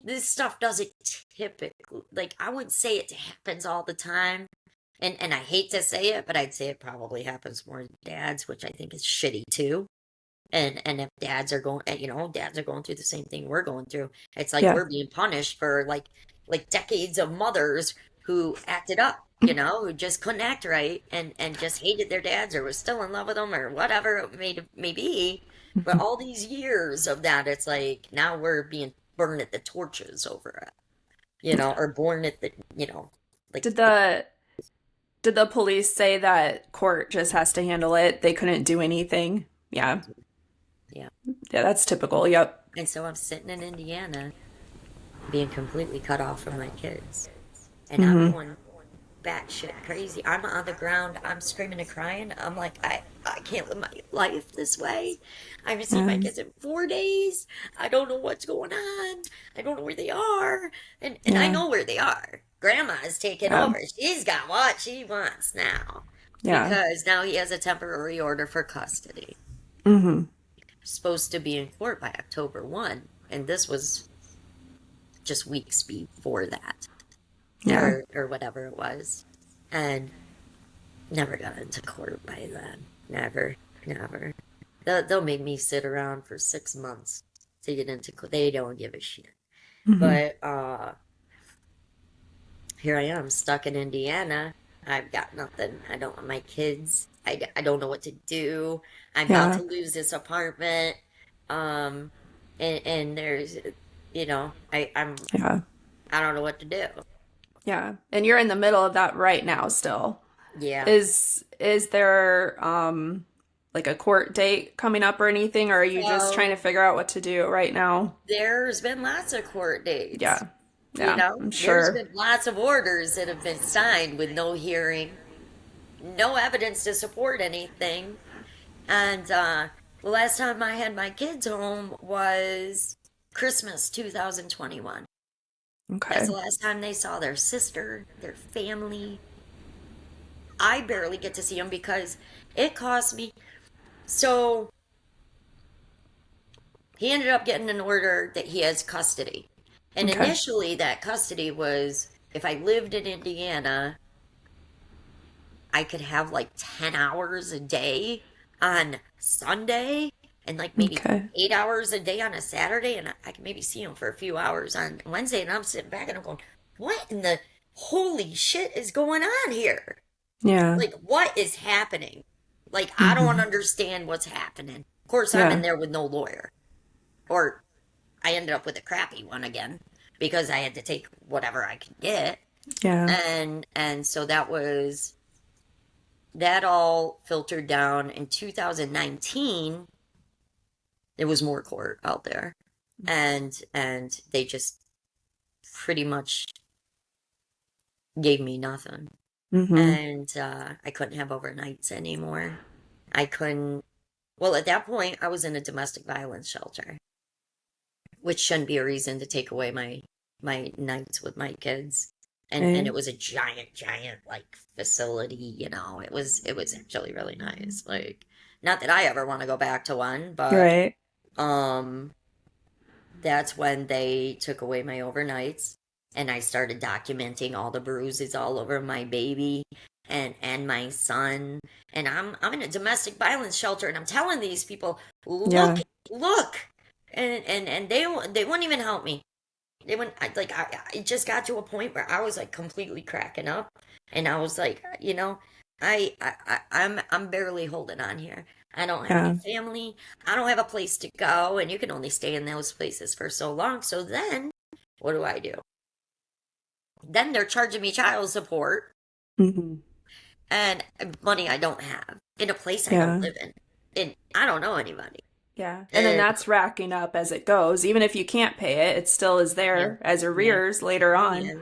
this stuff doesn't typically, like, I wouldn't say it happens all the time. And I hate to say it, but I'd say it probably happens more to dads, which I think is shitty too. And if dads are going, dads are going through the same thing we're going through. It's like we're being punished for like decades of mothers who acted up, who just couldn't act right and just hated their dads or was still in love with them or whatever it may be. But all these years of that, it's like now we're being burned at the torches over it, or born at the, like. Did the police say that court just has to handle it? They couldn't do anything? Yeah. Yeah. Yeah, that's typical. Yep. And so I'm sitting in Indiana being completely cut off from my kids. And I'm going batshit crazy. I'm on the ground. I'm screaming and crying. I'm like, I can't live my life this way. I haven't seen my kids in 4 days. I don't know what's going on. I don't know where they are. And I know where they are. Grandma's taken over. She's got what she wants now. Yeah. Because now he has a temporary order for custody. Supposed to be in court by October 1. And this was just weeks before that. Yeah. Or whatever it was. And never got into court by then. Never. They'll make me sit around for 6 months to get into court. They don't give a shit. But here I am, stuck in Indiana. I've got nothing. I don't want my kids. I don't know what to do. I'm about to lose this apartment. And there's, I don't know what to do. Yeah. And you're in the middle of that right now still. Yeah. Is there like a court date coming up or anything, or are you just trying to figure out what to do right now? There's been lots of court dates. Yeah. Yeah, I'm sure. There's been lots of orders that have been signed with no hearing, no evidence to support anything. And the last time I had my kids home was Christmas 2021. Okay. That's the last time they saw their sister, their family. I barely get to see them because it cost me. So he ended up getting an order that he has custody. And initially that custody was, if I lived in Indiana, I could have like 10 hours a day on Sunday and like maybe 8 hours a day on a Saturday. And I can maybe see him for a few hours on Wednesday. And I'm sitting back and I'm going, what in the holy shit is going on here? Yeah. Like, what is happening? Like, I don't understand what's happening. Of course, I'm in there with no lawyer. Or I ended up with a crappy one again because I had to take whatever I could get. Yeah. And so that all filtered down in 2019. There was more court out there. And they just pretty much gave me nothing. And I couldn't have overnights anymore. Well, at that point, I was in a domestic violence shelter, which shouldn't be a reason to take away my nights with my kids. And it was a giant, like, facility, It was actually really nice. Like, not that I ever want to go back to one, but that's when they took away my overnights. And I started documenting all the bruises all over my baby and my son. And I'm in a domestic violence shelter, and I'm telling these people, look. And they wouldn't even help me. They wouldn't, I just got to a point where I was like completely cracking up. And I was like, I'm barely holding on here. I don't have any family. I don't have a place to go. And you can only stay in those places for so long. So then what do? Then they're charging me child support and money I don't have in a place I don't live in. And I don't know anybody. Yeah. And then that's racking up as it goes. Even if you can't pay it, it still is there as arrears later on. Yeah.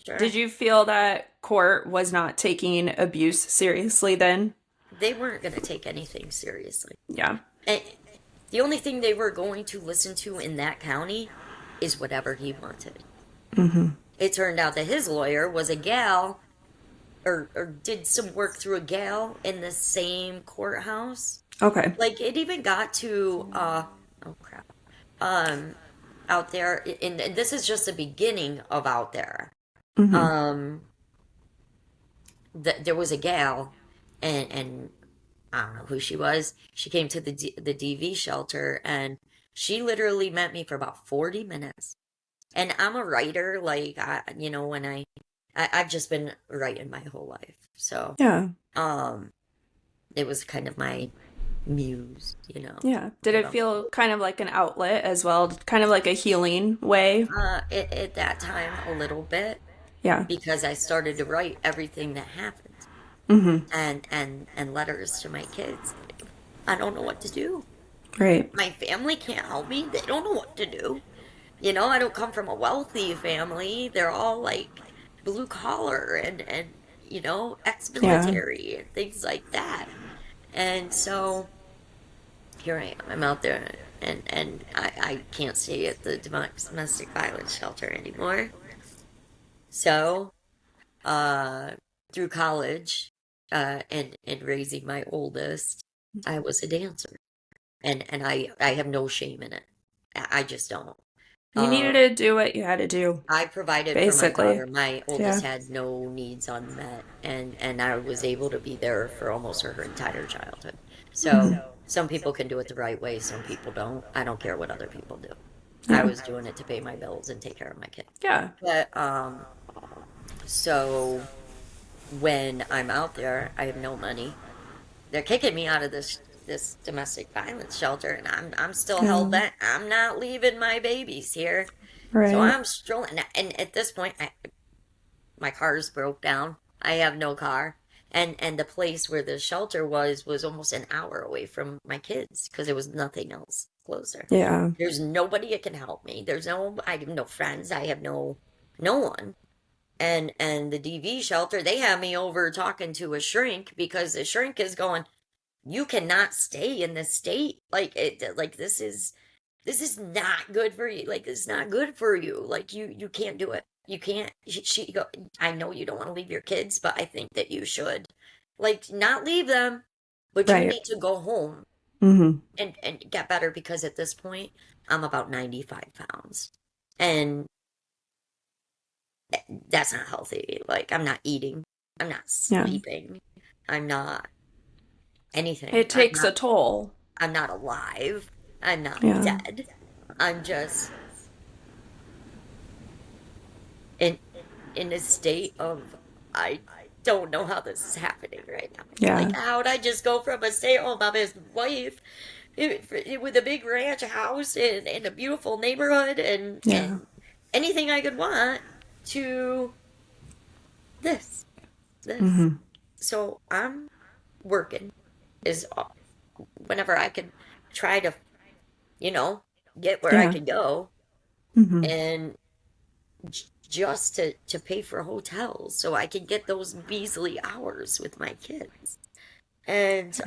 Sure. Did you feel that court was not taking abuse seriously then? They weren't going to take anything seriously. Yeah. And the only thing they were going to listen to in that county is whatever he wanted. Mm-hmm. It turned out that his lawyer was a gal, or did some work through a gal in the same courthouse. Okay. Like, it even got to, oh crap, out there, and this is just the beginning of out there. Mm-hmm. There was a gal, and I don't know who she was. She came to the DV shelter, and she literally met me for about 40 minutes. And I'm a writer, like, when I've just been writing my whole life. So, Yeah. it was kind of my muse, Yeah. Did it feel kind of like an outlet as well? Kind of like a healing way? At that time, a little bit, Yeah. because I started to write everything that happened, Mm-hmm. and letters to my kids. I don't know what to do. Right. My family can't help me. They don't know what to do. I don't come from a wealthy family. They're all like blue collar and Yeah. ex-military and things like that. And so here I am. I'm out there, and I can't stay at the domestic violence shelter anymore. So, through college, and raising my oldest, I was a dancer, and I have no shame in it. I just don't. You needed to do what you had to do, I provided for my basically. daughter. My Yeah. oldest had no needs unmet, and I was able to be there for almost her entire childhood. So some people can do it the right way, some people don't. I don't care what other people do. I Yeah. was doing it to pay my bills and take care of my kids. Yeah. But so when I'm out there, I have no money. They're kicking me out of this domestic violence shelter, and I'm still held Yeah. bent. I'm not leaving my babies here. So Right. I'm strolling, and at this point, my car's broke down. I have no car, and the place where the shelter was almost an hour away from my kids because there was nothing else closer. Yeah. There's nobody that can help me. I have no friends. I have no one. And the DV shelter, they have me over talking to a shrink because the shrink is going, you cannot stay in this state. Like this is not good for you. Like, this is not good for you. Like, you can't do it. You can't. She go, I know you don't want to leave your kids, but I think that you should, like, not leave them, but you Right. need to go home Mm-hmm. and get better, because at this point I'm about 95 pounds, and that's not healthy. Like, I'm not eating, I'm not Yeah. sleeping, I'm not anything. It takes a toll. I'm not alive. I'm not Yeah. dead. I'm just in a state of, I don't know how this is happening right now. Yeah. Like, how'd I just go from a stay-at-home mommy's wife with a big ranch house and a beautiful neighborhood and anything I could want to this. Mm-hmm. So I'm working is whenever I could try to, get where I Yeah. could go, Mm-hmm. and just to pay for hotels so I can get those measly hours with my kids. And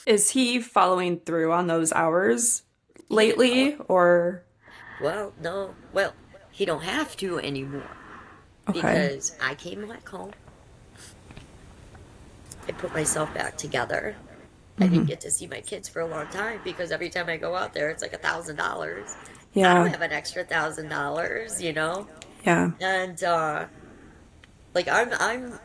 Is he following through on those hours lately, or? well, no, well, he don't have to anymore, Okay. because I came back home. I put myself back together. I didn't get to see my kids for a long time because every time I go out there, it's like $1,000. I Yeah. don't have an extra $1,000, Yeah. And like, I'm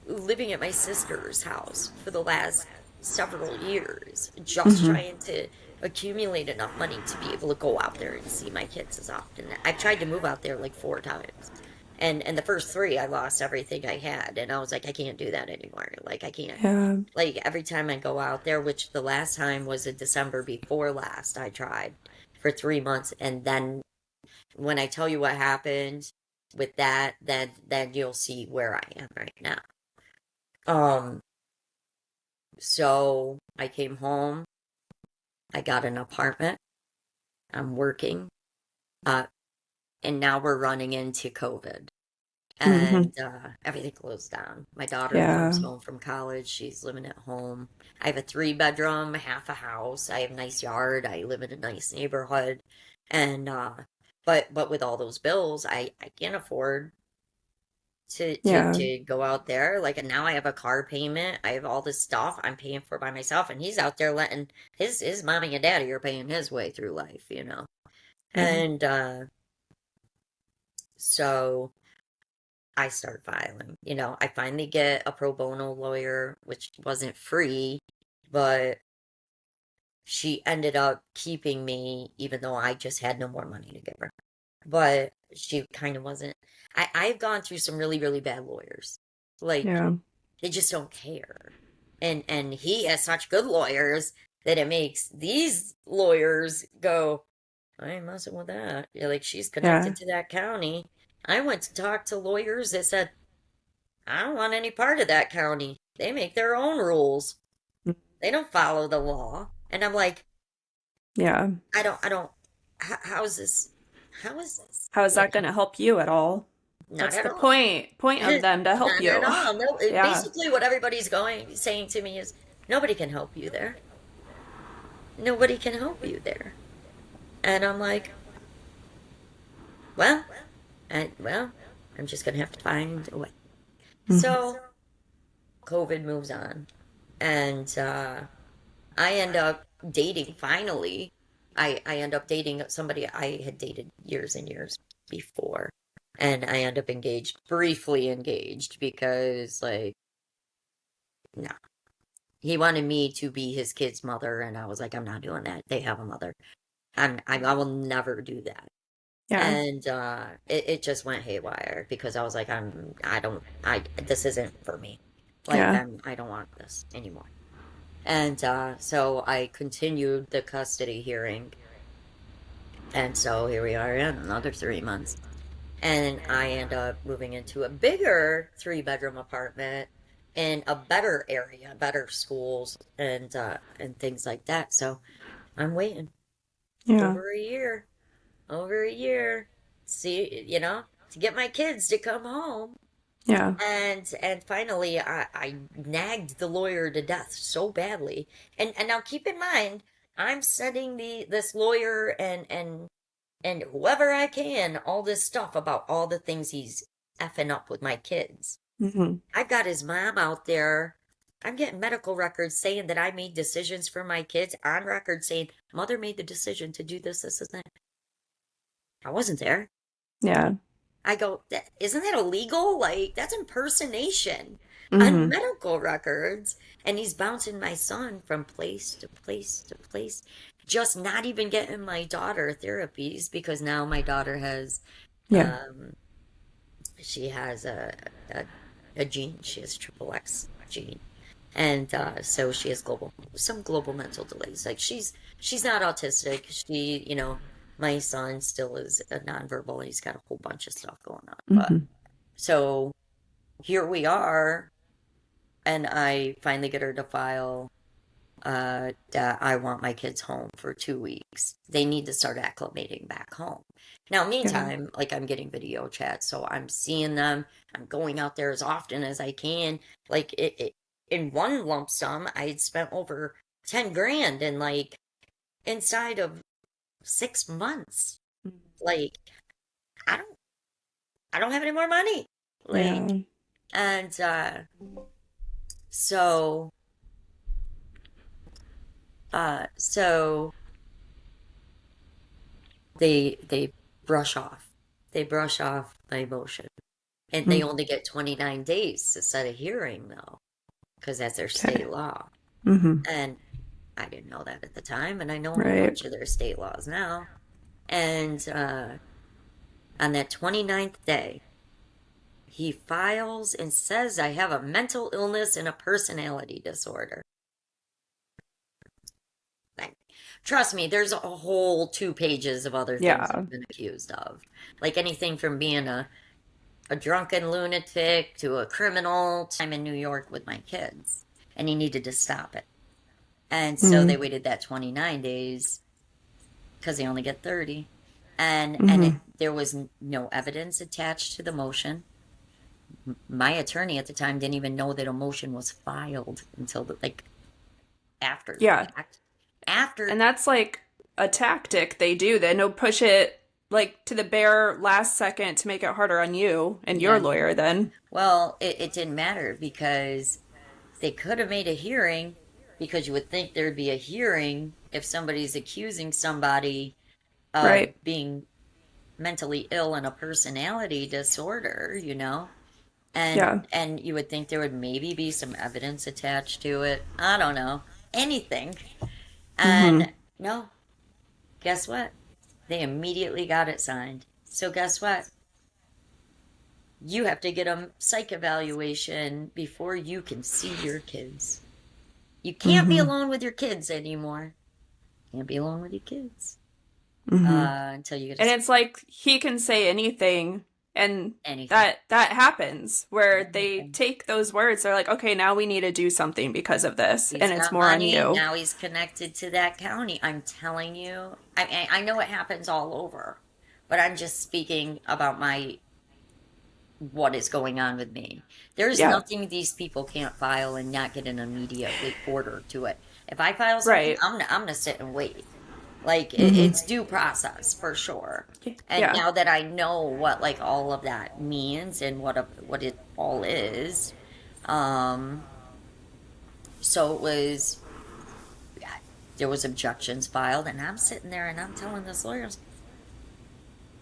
living at my sister's house for the last several years, just trying to accumulate enough money to be able to go out there and see my kids as often. I've tried to move out there like 4 times. And the first 3, I lost everything I had. And I was like, I can't do that anymore. Like, I can't. Yeah. Like, every time I go out there, which the last time was in December before last, I tried for 3 months. And then when I tell you what happened with that, then you'll see where I am right now. So I came home. I got an apartment. I'm working. And now we're running into COVID. and everything closed down. My daughter comes Yeah. home from college. She's living at home. I have a 3 bedroom, half a house. I have a nice yard. I live in a nice neighborhood. And but with all those bills, I can't afford Yeah. to go out there. Like, and now I have a car payment. I have all this stuff I'm paying for by myself, and he's out there letting his mommy and daddy are paying his way through life, you know. Yeah. And so I start filing. You know, I finally get a pro bono lawyer, which wasn't free, but she ended up keeping me, even though I just had no more money to give her. But she kind of wasn't. I've gone through some really, really bad lawyers. Like, Yeah. they just don't care. And he has such good lawyers that it makes these lawyers go, I ain't messing with that. You're like, she's connected to that county. I went to talk to lawyers that said, I don't want any part of that county. They make their own rules. They don't follow the law. And I'm like, Yeah. I don't, how is this? How is this? How is that going to help you at all? Not That's at the all. point of them to help Not you. at all. No, Yeah. basically what everybody's saying to me is, nobody can help you there. Nobody can help you there. And I'm like, well, I'm just gonna have to find a way. So COVID moves on, and I end up dating finally. I end up dating somebody I had dated years and years before, and I end up briefly engaged, because, like, no, he wanted me to be his kid's mother, and I was like, I'm not doing that. They have a mother. I will never do that. Yeah. And it just went haywire, because I was like, this isn't for me. Like, Yeah. I don't want this anymore. And so I continued the custody hearing. And so here we are in another 3 months. And I end up moving into a bigger 3 bedroom apartment in a better area, better schools, and things like that. So I'm waiting Yeah. over a year, see, you know, to get my kids to come home. Yeah. And finally, I nagged the lawyer to death so badly. And now keep in mind, I'm sending this lawyer and whoever I can all this stuff about all the things he's effing up with my kids. I've got his mom out there. I'm getting medical records saying that I made decisions for my kids, on record saying, Mother made the decision to do this, and that. I wasn't there. Yeah. I go, isn't that illegal? Like, that's impersonation on medical records. And he's bouncing my son from place to place to place, just not even getting my daughter therapies, because now my daughter has, she has a gene. She has triple X gene. And so she has some global mental delays. Like, she's not autistic. She, you know, my son still is a nonverbal. He's got a whole bunch of stuff going on. But so here we are, and I finally get her to file that I want my kids home for 2 weeks. They need to start acclimating back home. Now, meantime, like, I'm getting video chats, so I'm seeing them. I'm going out there as often as I can. Like, in one lump sum, I had spent over 10 grand in, like, inside of 6 months. Like, I don't have any more money. Like, and so they brush off. They brush off my emotion. And they only get 29 days to set a hearing, though, because that's their state law. And I didn't know that at the time, and I know a bunch of their state laws now. And on that 29th day, he files and says I have a mental illness and a personality disorder. Trust me, there's a whole 2 pages of other things I've been accused of. Like, anything from being a drunken lunatic to a criminal. I'm in New York with my kids, and he needed to stop it. And so they waited that 29 days, because they only get 30. And there was no evidence attached to the motion. my attorney at the time didn't even know that a motion was filed until after the Yeah. fact. After. And that's like a tactic they do. They know push it like to the bare last second to make it harder on you and your lawyer then. Well, it didn't matter because they could have made a hearing, because you would think there'd be a hearing if somebody's accusing somebody of Right. being mentally ill and a personality disorder, And Yeah. and you would think there would maybe be some evidence attached to it. I don't know. Anything. And no, guess what? They immediately got it signed. So guess what? You have to get a psych evaluation before you can see your kids. You can't be alone with your kids anymore. Can't be alone with your kids. Until you get And it's like he can say anything, and anything. that happens where they take those words. They're like, okay, now we need to do something because of this, He's and it's got more money, on you. Now he's connected to that county. I'm telling you. I know it happens all over, but I'm just speaking about what is going on with me. There's nothing these people can't file and not get an immediate order to it. If I file something, I'm gonna sit and wait. Like it's due process for sure. And now that I know what all of that means and what it all is, so there was objections filed, and I'm sitting there and I'm telling this lawyer,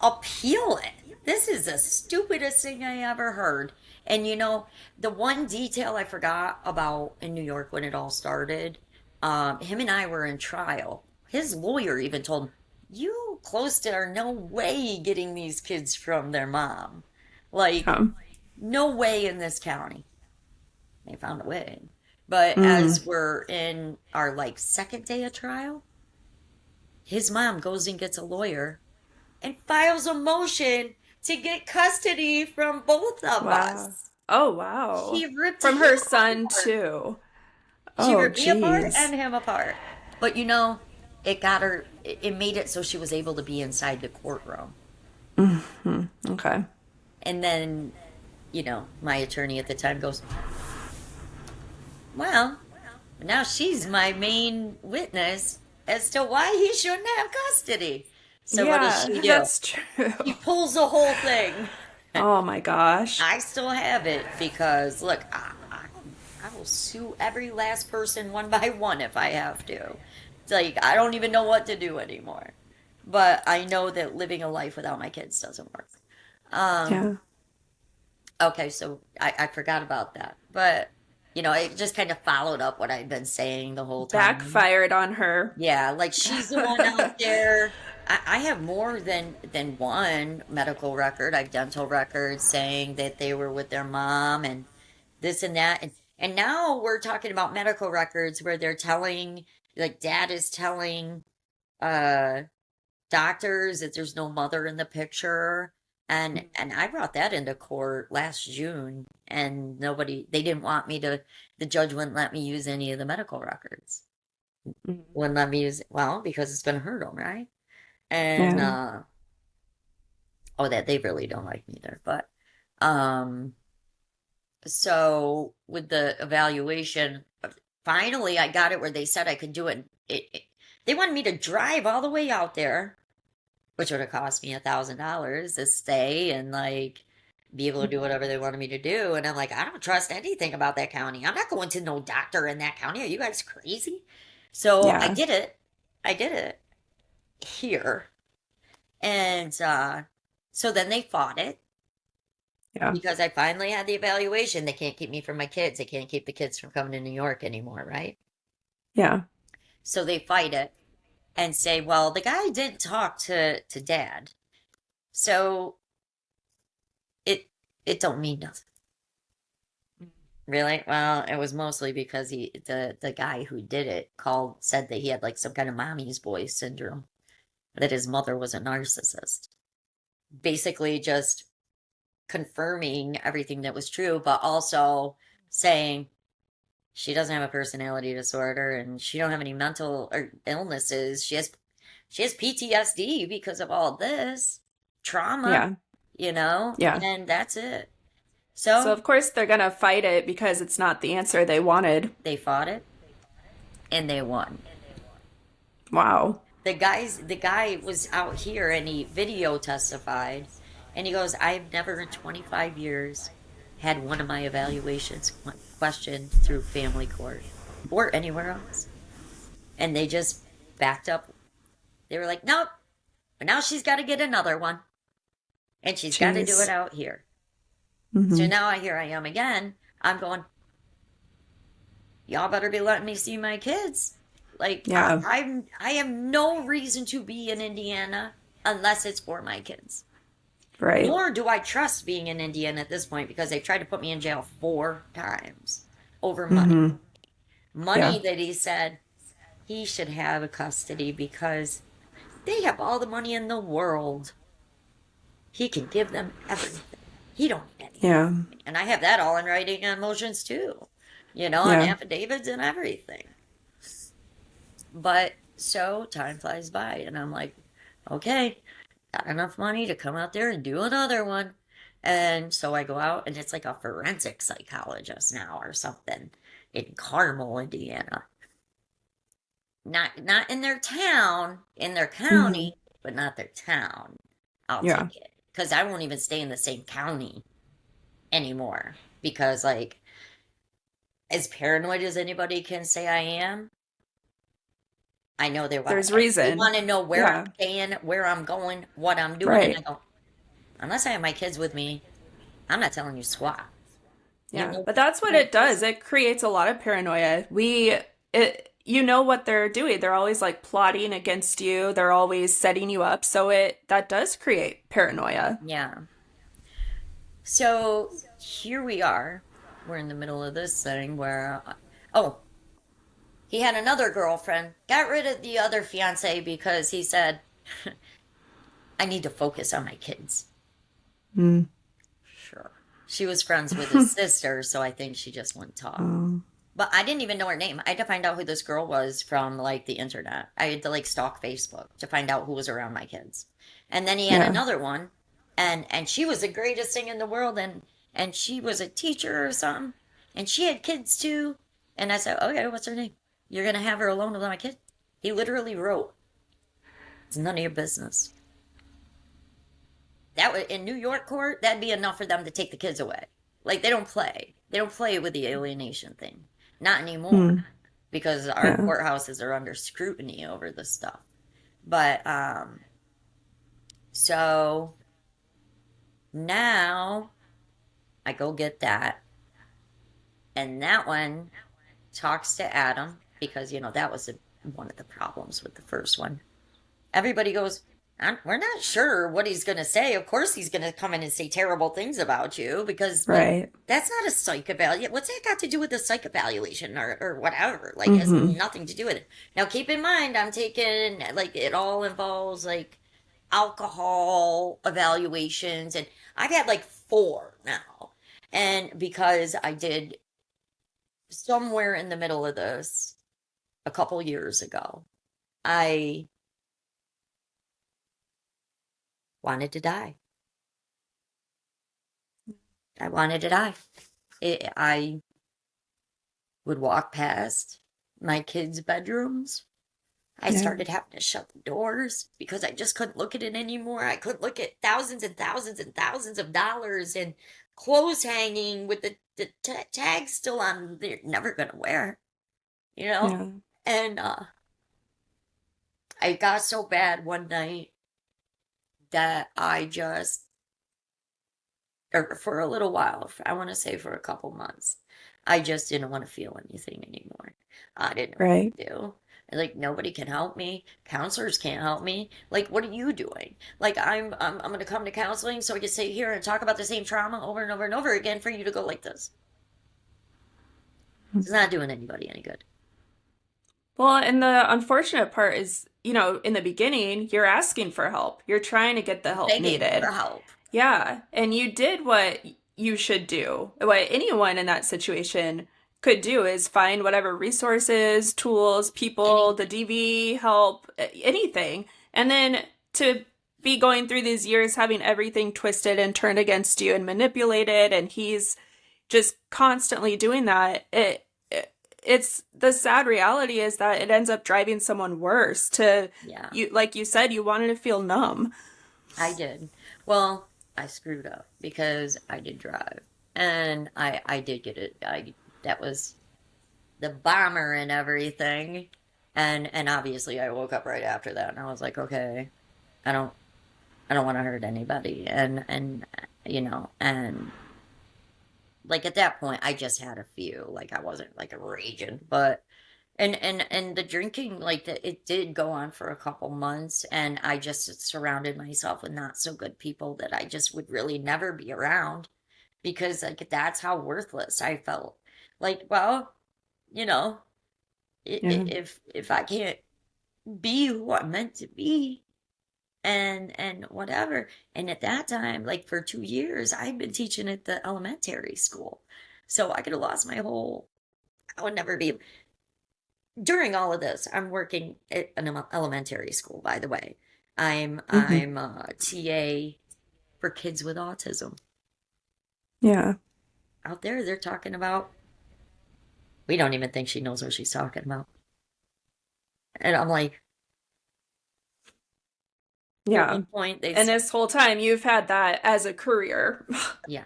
appeal it. This is the stupidest thing I ever heard. And the one detail I forgot about in New York when it all started, him and I were in trial. His lawyer even told him, you close to are no way getting these kids from their mom. No way in this county. They found a way. But as we're in our second day of trial, his mom goes and gets a lawyer and files a motion to get custody from both of us. Oh, wow. She ripped from her him son, apart. too. She ripped me apart and him apart. But it got her, it made it so she was able to be inside the courtroom. Okay. And then, my attorney at the time goes, well, now she's my main witness as to why he shouldn't have custody. So what does she do? That's true. She pulls the whole thing. Oh my gosh. I still have it because, look, I will sue every last person one by one if I have to. It's I don't even know what to do anymore. But I know that living a life without my kids doesn't work. Okay, so I forgot about that. But, it just kind of followed up what I'd been saying the whole time. Backfired on her. Yeah, she's the one out there. I have more than one medical record. I have dental records saying that they were with their mom and this and that. And now we're talking about medical records where they're telling, dad is telling doctors that there's no mother in the picture. And I brought that into court last June, and they didn't want me to, the judge wouldn't let me use any of the medical records. Wouldn't let me use it, well, because it's going to hurt them, right? And, that they really don't like me there. But, so with the evaluation, finally I got it where they said I could do it. They wanted me to drive all the way out there, which would have cost me $1,000 to stay and be able to do whatever they wanted me to do. And I'm I don't trust anything about that county. I'm not going to no doctor in that county. Are you guys crazy? So I did it. Here. And so then they fought it. Yeah. Because I finally had the evaluation. They can't keep me from my kids. They can't keep the kids from coming to New York anymore, right? Yeah. So they fight it and say, well, the guy did talk to dad. So it don't mean nothing. Really? Well, it was mostly because the guy who did it said that he had some kind of mommy's boy syndrome, that his mother was a narcissist. Basically just confirming everything that was true, but also saying she doesn't have a personality disorder and she don't have any mental illnesses. She has PTSD because of all this trauma, Yeah. and that's it. So of course they're going to fight it because it's not the answer they wanted. They fought it and they won. Wow. The guy was out here and he video testified and he goes, I've never in 25 years had one of my evaluations questioned through family court or anywhere else. And they just backed up. They were like, nope, but now she's got to get another one. And she's got to do it out here. Mm-hmm. So now here I am again. I'm going, y'all better be letting me see my kids. Like, yeah. I have no reason to be in Indiana unless it's for my kids. Right. Nor do I trust being in Indiana at this point because they've tried to put me in jail 4 times over money. Mm-hmm. Money that he said he should have custody because they have all the money in the world. He can give them everything. He don't need anything. Yeah. And I have that all in writing on motions too. You know, on affidavits and everything. But so time flies by and I'm like, okay, got enough money to come out there and do another one. And so I go out and it's like a forensic psychologist now or something in Carmel, Indiana. Not in their town, in their county, but not their town. I'll take it. Because I won't even stay in the same county anymore. Because, like, as paranoid as anybody can say I am, I know there's reason. They want to know where I'm staying, where I'm going, what I'm doing. Right. And I go, unless I have my kids with me, I'm not telling you squat. Yeah, you know? But that's what it does. It creates a lot of paranoia. You know what they're doing. They're always like plotting against you. They're always setting you up. So that does create paranoia. Yeah. So here we are. We're in the middle of this thing where, he had another girlfriend, got rid of the other fiance because he said, I need to focus on my kids. Mm. Sure. She was friends with his sister, so I think she just wouldn't talk. But I didn't even know her name. I had to find out who this girl was from, like, the internet. I had to, like, stalk Facebook to find out who was around my kids. And then he had another one, and she was the greatest thing in the world, and she was a teacher or something, and she had kids, too. And I said, okay, what's her name? You're going to have her alone with my kid? He literally wrote, it's none of your business. That would, in New York court, that'd be enough for them to take the kids away. Like, they don't play. They don't play with the alienation thing. Not anymore, because our courthouses are under scrutiny over this stuff. But, so now I go get that. And that one talks to Adam, because, you know, that was one of the problems with the first one. Everybody goes, we're not sure what he's going to say. Of course he's going to come in and say terrible things about you because like, that's not a psych evaluation. What's that got to do with the psych evaluation or whatever? Like, it has nothing to do with it. Now, keep in mind, I'm taking, like, it all involves, like, alcohol evaluations. And I've had, like, 4 now. And because I did somewhere in the middle of this a couple years ago, I wanted to die. I wanted to die. I would walk past my kids' bedrooms. I started having to shut the doors because I just couldn't look at it anymore. I couldn't look at thousands and thousands and thousands of dollars and clothes hanging with the tags still on. They're never going to wear, you know? Yeah. And I got so bad one night that I just, or for a little while, I want to say for a couple months, I just didn't want to feel anything anymore. I didn't know what to do. Like, nobody can help me. Counselors can't help me. Like, what are you doing? Like, I'm going to come to counseling so I can sit here and talk about the same trauma over and over and over again for you to go like this. It's not doing anybody any good. Well, and the unfortunate part is, you know, in the beginning, you're asking for help. You're trying to get the help needed. For help. Yeah. And you did what you should do. What anyone in that situation could do is find whatever resources, tools, people, the DV, help, anything. And then to be going through these years having everything twisted and turned against you and manipulated, and he's just constantly doing that. It's the sad reality is that it ends up driving someone worse to you. Like you said, you wanted to feel numb. I did. Well, I screwed up because I did drive, and I did get it. That was the bomber and everything, and obviously I woke up right after that, and I was like, okay, I don't want to hurt anybody, and and like at that point I just had a few, like I wasn't like a raging, but and the drinking, like it did go on for a couple months, and I just surrounded myself with not so good people that I just would really never be around, because like that's how worthless I felt. Like, well, you know, if I can't be who I'm meant to be, and whatever. And at that time, like for 2 years, I'd been teaching at the elementary school, so I could have lost my whole. I would never be. During all of this, I'm working at an elementary school, by the way. I'm a TA for kids with autism. Yeah. Out there, they're talking about, we don't even think she knows what she's talking about. And I'm like, yeah. At one point, and this whole time, you've had that as a career. Yeah.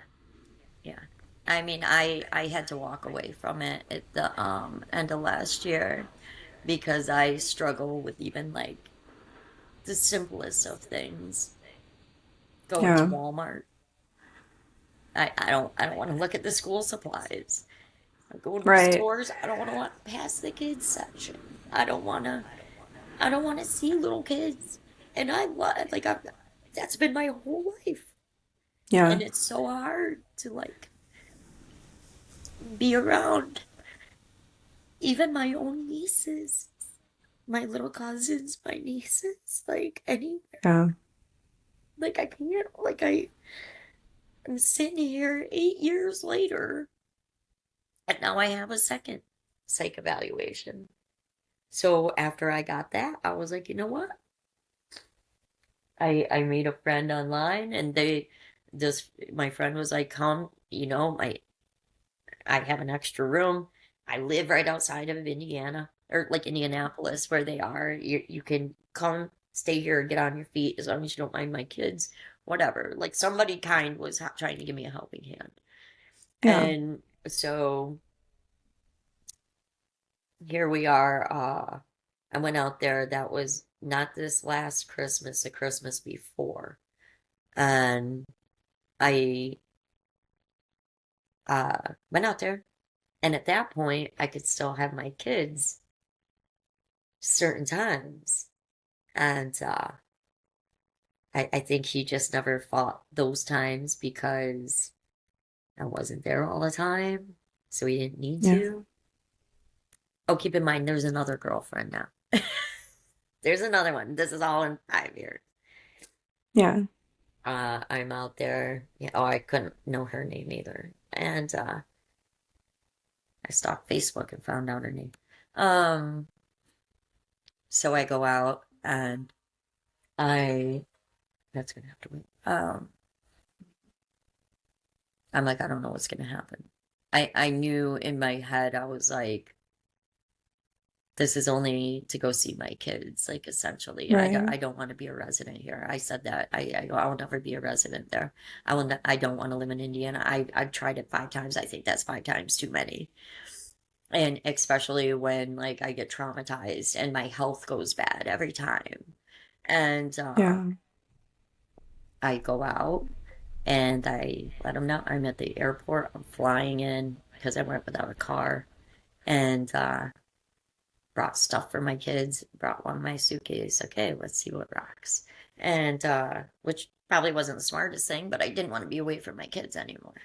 I mean, I had to walk away from it at the end of last year because I struggle with even like the simplest of things. Going to Walmart. I don't want to look at the school supplies. I go to the stores. I don't want to walk past the kids section. I don't want to see little kids. And that's been my whole life. Yeah. And it's so hard to like be around even my own nieces, my little cousins, my nieces, like anywhere. Yeah. Like I can't, like I'm sitting here 8 years later, and now I have a second psych evaluation. So after I got that, I was like, you know what? I made a friend online, and my friend was like, come, I have an extra room. I live right outside of Indiana, or like Indianapolis, where they are. You can come stay here and get on your feet as long as you don't mind my kids, whatever. Like somebody kind was trying to give me a helping hand. Yeah. And so here we are. I went out there. That was not this last Christmas, the Christmas before. And I went out there, and at that point I could still have my kids certain times, and I think he just never fought those times because I wasn't there all the time, so he didn't need to. Oh, keep in mind there's another girlfriend now. There's another one. This is all in 5 years. Yeah. I'm out there. Yeah. Oh, I couldn't know her name either. And I stalked Facebook and found out her name. So I go out, and that's gonna have to wait. I'm like, I don't know what's gonna happen. I knew in my head, I was like, this is only to go see my kids, like essentially. Right. I don't want to be a resident here. I said that. I will never be a resident there. I don't want to live in Indiana. I've tried it 5 times. I think that's 5 times too many. And especially when like I get traumatized and my health goes bad every time. And I go out and I let them know I'm at the airport. I'm flying in because I went without a car, and brought stuff for my kids, brought one of my suitcase. Okay, let's see what rocks. And which probably wasn't the smartest thing, but I didn't want to be away from my kids anymore.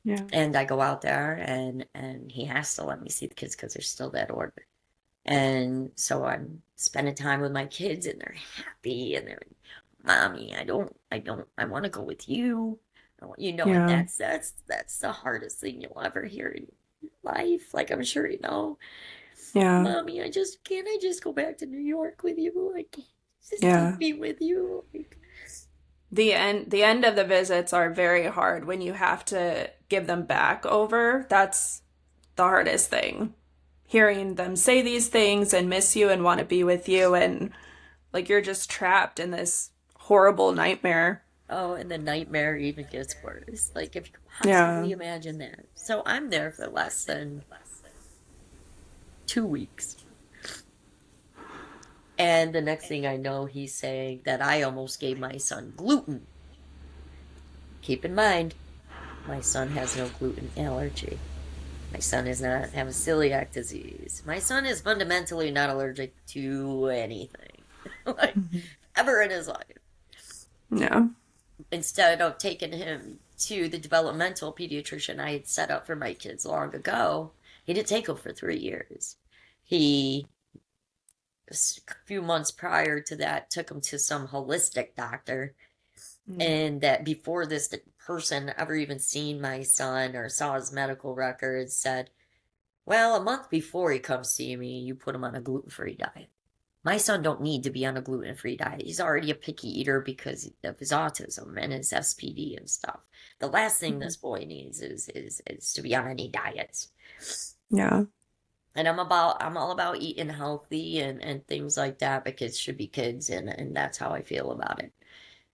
Yeah. And I go out there, and he has to let me see the kids because they're still that order. And so I'm spending time with my kids, and they're happy, and they're, Mommy, I want to go with you. And that's the hardest thing you'll ever hear in life. Like, I'm sure you know. Yeah. Mommy, can't I just go back to New York with you? Like, just take me with you. Like, the end of the visits are very hard when you have to give them back over. That's the hardest thing. Hearing them say these things and miss you and want to be with you, and like you're just trapped in this horrible nightmare. Oh, and the nightmare even gets worse. Like, if you could possibly imagine that. So I'm there for less than 2 weeks. And the next thing I know, he's saying that I almost gave my son gluten. Keep in mind, my son has no gluten allergy. My son does not have a celiac disease. My son is fundamentally not allergic to anything, like, ever in his life. Yeah. Instead of taking him to the developmental pediatrician I had set up for my kids long ago, he didn't take him for 3 years. He, a few months prior to that, took him to some holistic doctor. And that before this person ever even seen my son or saw his medical records, said, well, a month before he comes see me, you put him on a gluten-free diet. My son don't need to be on a gluten-free diet. He's already a picky eater because of his autism and his SPD and stuff. The last thing this boy needs is to be on any diets. Yeah. And I'm all about eating healthy and things like that, but kids should be kids, and that's how I feel about it.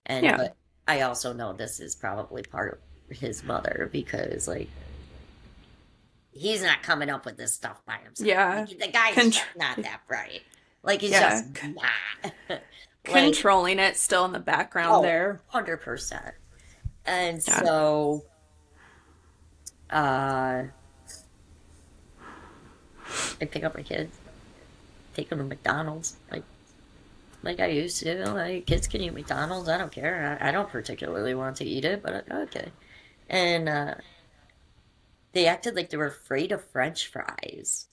And but I also know this is probably part of his mother, because like he's not coming up with this stuff by himself. Yeah. Like, the guy's not that bright. Like, he's just not. Like, controlling it still in the background there. 100%. And so I pick up my kids, take them to McDonald's, like I used to. Like, kids can eat McDonald's. I don't care. I don't particularly want to eat it, but okay. And they acted like they were afraid of French fries.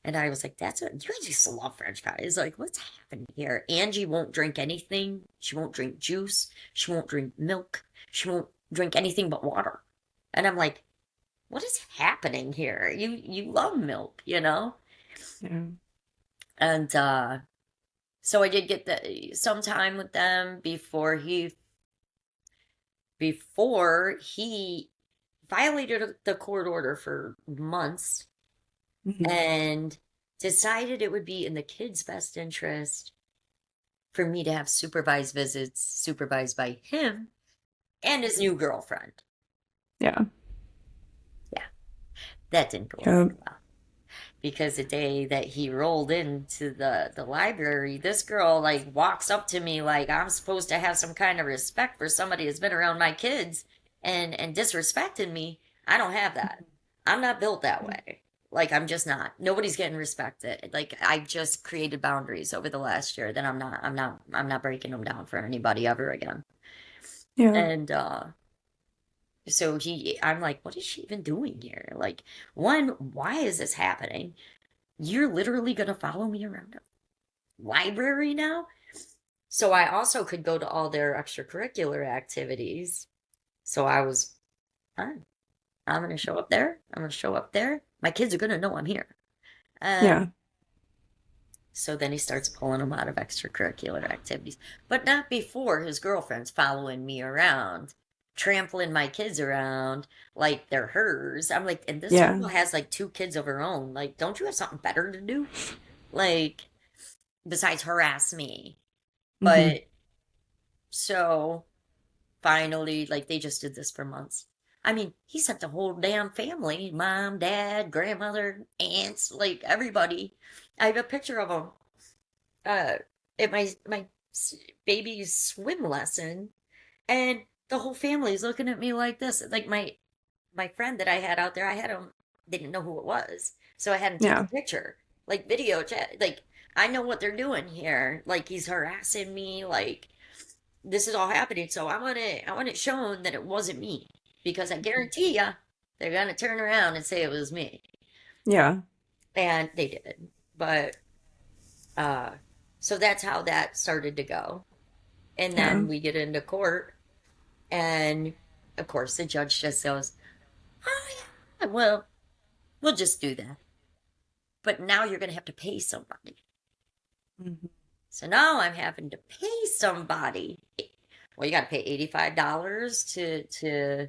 And I was like, you guys used to love French fries. Like, what's happening here? Angie won't drink anything. She won't drink juice. She won't drink milk. She won't drink anything but water. And I'm like, what is happening here? You love milk, you know? Yeah. And so I did get some time with them before he violated the court order for months. And decided it would be in the kids' best interest for me to have supervised visits, supervised by him and his new girlfriend. Yeah. That didn't go over well. Because the day that he rolled into the library, this girl like walks up to me like I'm supposed to have some kind of respect for somebody that's been around my kids and disrespecting me. I don't have that. I'm not built that way. Like, I'm just not. Nobody's getting respected. Like, I just created boundaries over the last year that I'm not breaking them down for anybody ever again. Yeah. And so I'm like, what is she even doing here? Like, one, why is this happening? You're literally gonna follow me around a library now? So I also could go to all their extracurricular activities. So I was fine. I'm going to show up there. I'm going to show up there. My kids are going to know I'm here. So then he starts pulling them out of extracurricular activities. But not before his girlfriend's following me around, trampling my kids around like they're hers. I'm like, and this girl has like 2 kids of her own. Like, don't you have something better to do? Like, besides harass me. But so finally, like, they just did this for months. I mean, he sent the whole damn family, mom, dad, grandmother, aunts, like everybody. I have a picture of them at my baby's swim lesson, and the whole family is looking at me like this. Like my friend that I had out there, didn't know who it was, so I had him take a picture, like video chat. Like, I know what they're doing here. Like, he's harassing me. Like, this is all happening. So I want it shown that it wasn't me. Because I guarantee you, they're going to turn around and say it was me. Yeah. And they did. But, so that's how that started to go. And then we get into court. And, of course, the judge just goes, oh, yeah, well, we'll just do that. But now you're going to have to pay somebody. So now I'm having to pay somebody Well, you got to pay $85 to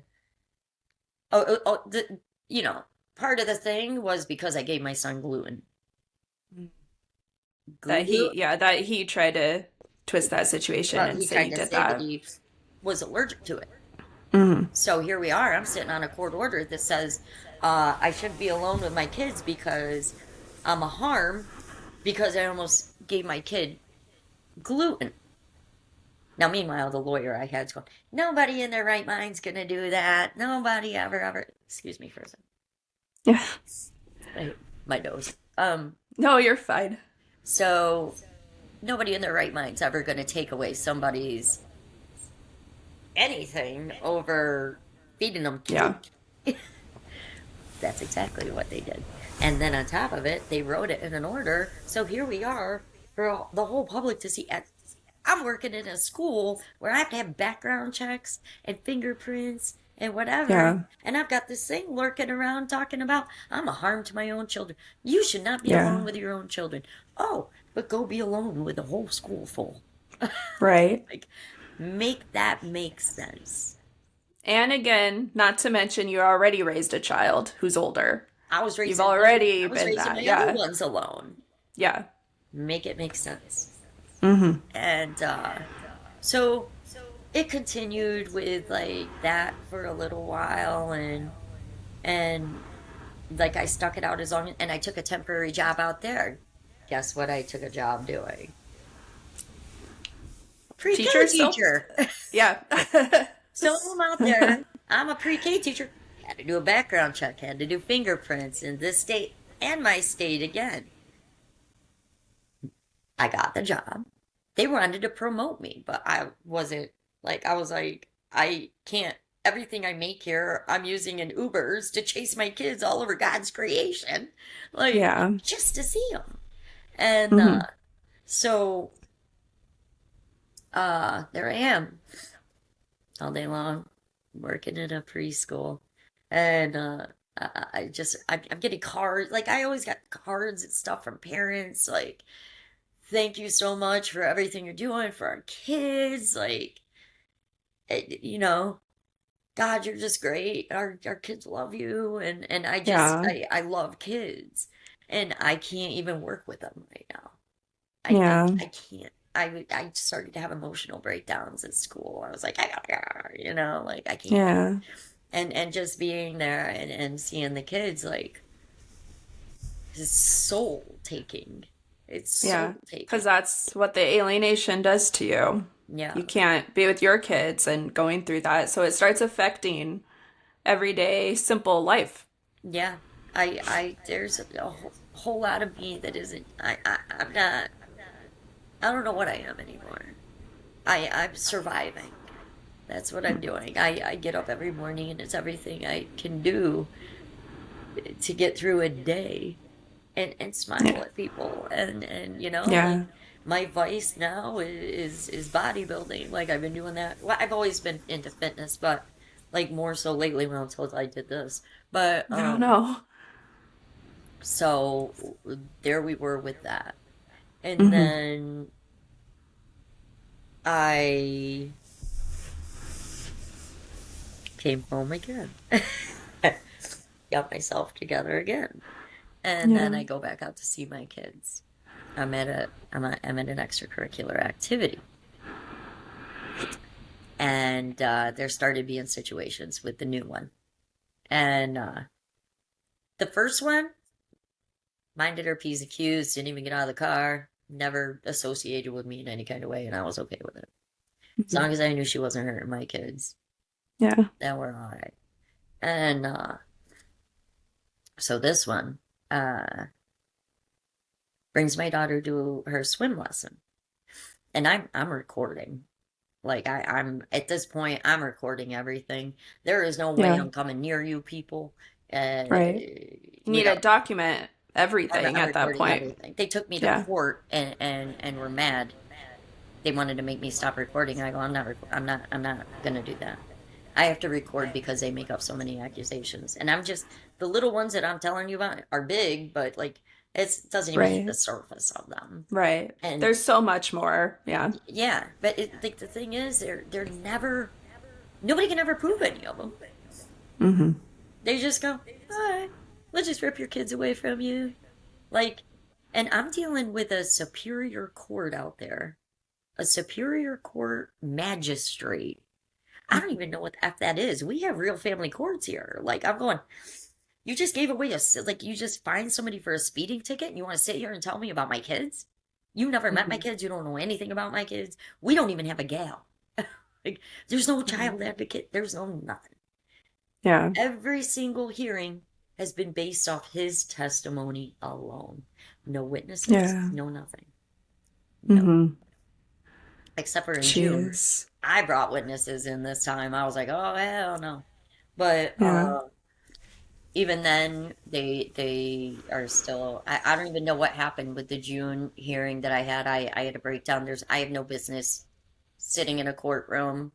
you know, part of the thing was because I gave my son gluten. That he tried to twist that situation Well, and he say tried you to did say that that. he was allergic to it. Mm-hmm. So here we are. I'm sitting on a court order that says I shouldn't be alone with my kids because I'm a harm because I almost gave my kid gluten. Now, meanwhile, the lawyer I had's going, nobody in their right mind's going to do that. Nobody ever. Excuse me for a second. Yeah. My nose. No, you're fine. So nobody in their right mind's ever going to take away somebody's anything over feeding them cake. Yeah. That's exactly what they did. And then on top of it, they wrote it in an order. So here we are for the whole public to see. I'm working in a school where I have to have background checks and fingerprints and whatever. Yeah. And I've got this thing lurking around talking about I'm a harm to my own children. You should not be Yeah. alone with your own children. Oh, but go be alone with the whole school full. Right. Like, make that make sense. And again, not to mention you already raised a child who's older. I was raising You've already I was been raising that. my Yeah. other ones alone. Yeah. Make it make sense. Mm-hmm. And so it continued with like that for a little while, and like I stuck it out as long, and I took a temporary job out there. Guess what I took a job doing? Pre-K teacher. Yeah. So I'm out there. I'm a pre-K teacher. Had to do a background check. Had to do fingerprints in this state and my state again. I got the job. They wanted to promote me, but I wasn't like, I was like, I can't, everything I make here, I'm using in Ubers to chase my kids all over God's creation. Like, Yeah. just to see them. And so, there I am all day long working in a preschool. And, I'm getting cards. Like, I always got cards and stuff from parents. Like, thank you so much for everything you're doing for our kids. Like, you know, God, you're just great. Our kids love you. And I just, I love kids. And I can't even work with them right now. I can't. I started to have emotional breakdowns at school. I was like, you know, like I can't. Yeah. And just being there and seeing the kids, like, it's soul taking. It's soul taking. Because that's what the alienation does to you. Yeah. You can't be with your kids and going through that. So it starts affecting everyday simple life. Yeah. There's a whole lot of me that isn't, I'm not, I don't know what I am anymore. I'm surviving. That's what I'm doing. I get up every morning and it's everything I can do to get through a day and smile at people. And you know, like, my vice now is bodybuilding. Like, I've been doing that. Well, I've always been into fitness, but like more so lately until I did this. But I don't know. So there we were with that. And then I came home again. Got myself together again. And then I go back out to see my kids. I'm at an extracurricular activity. And there started being situations with the new one. And the first one, minded her P's and Q's, didn't even get out of the car, never associated with me in any kind of way, and I was okay with it. As long as I knew she wasn't hurting my kids. Yeah. Then we're all right. And so this one brings my daughter to her swim lesson. And I'm recording. Like, I'm at this point, I'm recording everything. There is no way I'm coming near you people. Right. You need to document everything at that point. Everything. They took me to court and were mad. They wanted to make me stop recording. I go, I'm not gonna do that. I have to record because they make up so many accusations. And I'm just, the little ones that I'm telling you about are big, but like It doesn't even hit the surface of them. Right. And there's so much more. Yeah. Yeah, but like the thing is, they're never. Nobody can ever prove any of them. Mm-hmm. They just go, all right, let's just rip your kids away from you. Like, and I'm dealing with a superior court out there, a superior court magistrate. I don't even know what the F that is. We have real family courts here. Like, I'm going, you just gave away like, you just fined somebody for a speeding ticket and you want to sit here and tell me about my kids? You never met my kids. You don't know anything about my kids. We don't even have a gal. Like, there's no child advocate. There's no nothing. Yeah. Every single hearing has been based off his testimony alone. No witnesses, no nothing. No. Mm-hmm. Except for in June. I brought witnesses in this time. I was like, oh, hell no. But even then, they are still, I don't even know what happened with the June hearing that I had. I had a breakdown. I have no business sitting in a courtroom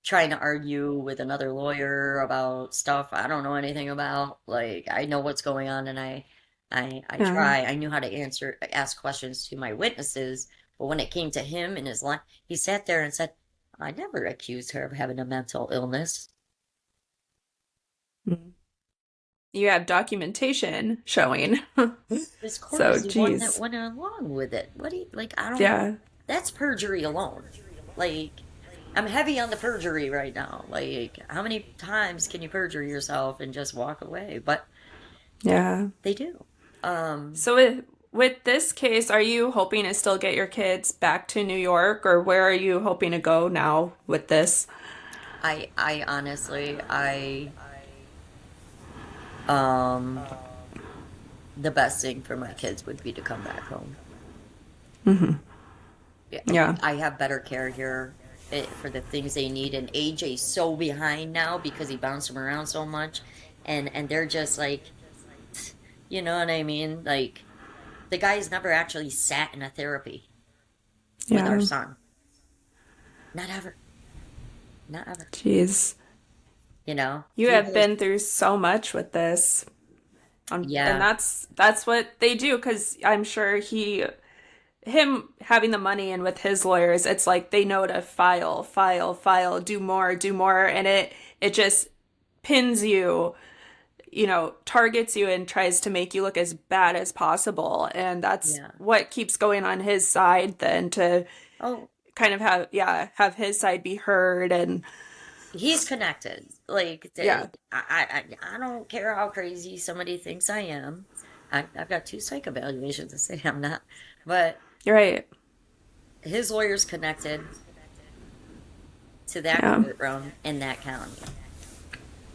trying to argue with another lawyer about stuff I don't know anything about. Like, I know what's going on, and I try. I knew how to ask questions to my witnesses, but when it came to him and his line, he sat there and said, I never accused her of having a mental illness. You have documentation showing. This court is the one that went along with it. What do you, like, I don't know. That's perjury alone. Like, I'm heavy on the perjury right now. Like, how many times can you perjure yourself and just walk away? But they do. So with this case, are you hoping to still get your kids back to New York, or where are you hoping to go now with this? I honestly, the best thing for my kids would be to come back home. Mm-hmm. Yeah. I have better care here for the things they need, and AJ's so behind now because he bounced them around so much, and they're just like, you know what I mean? Like, the guy's never actually sat in a therapy with our son. Not ever. Not ever. Jeez. You know? You have been through so much with this. And that's what they do, because I'm sure him having the money and with his lawyers, it's like they know to file, do more, and it just pins you, targets you and tries to make you look as bad as possible. And that's what keeps going on his side then, to kind of have his side be heard. And he's connected. Like, I don't care how crazy somebody thinks I am. I've got 2 psych evaluations to say I'm not. But you're right. His lawyer's connected to that courtroom in that county.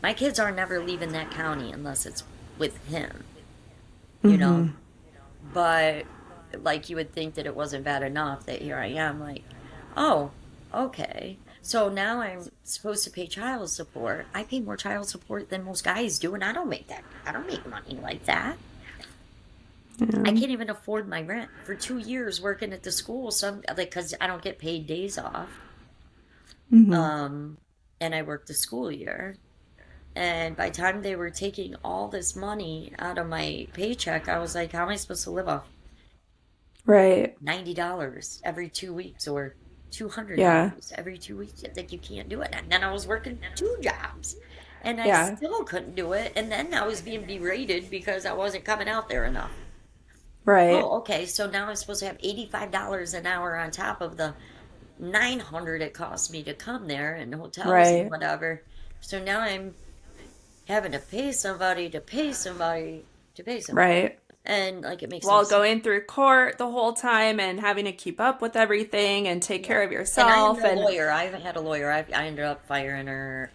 My kids are never leaving that county unless it's with him. You know? But, like, you would think that it wasn't bad enough that here I am, like, oh, okay. So now I'm supposed to pay child support. I pay more child support than most guys do, and I don't make money like that. I can't even afford my rent for 2 years working at the school. Because I don't get paid days off. And I worked the school year. And by the time they were taking all this money out of my paycheck, I was like, how am I supposed to live off? Right. $90 every 2 weeks, or $200 every 2 weeks. Like, you can't do it. And then I was working 2 jobs, and I still couldn't do it. And then I was being berated because I wasn't coming out there enough. Right. Oh, okay. So now I'm supposed to have $85 an hour on top of the $900 it cost me to come there, and hotels and whatever. So now I'm having to pay somebody to pay somebody to pay somebody. Right. And, like, it makes while going through court the whole time and having to keep up with everything and take care of yourself. And I'm a lawyer. I haven't had a lawyer. I ended up firing her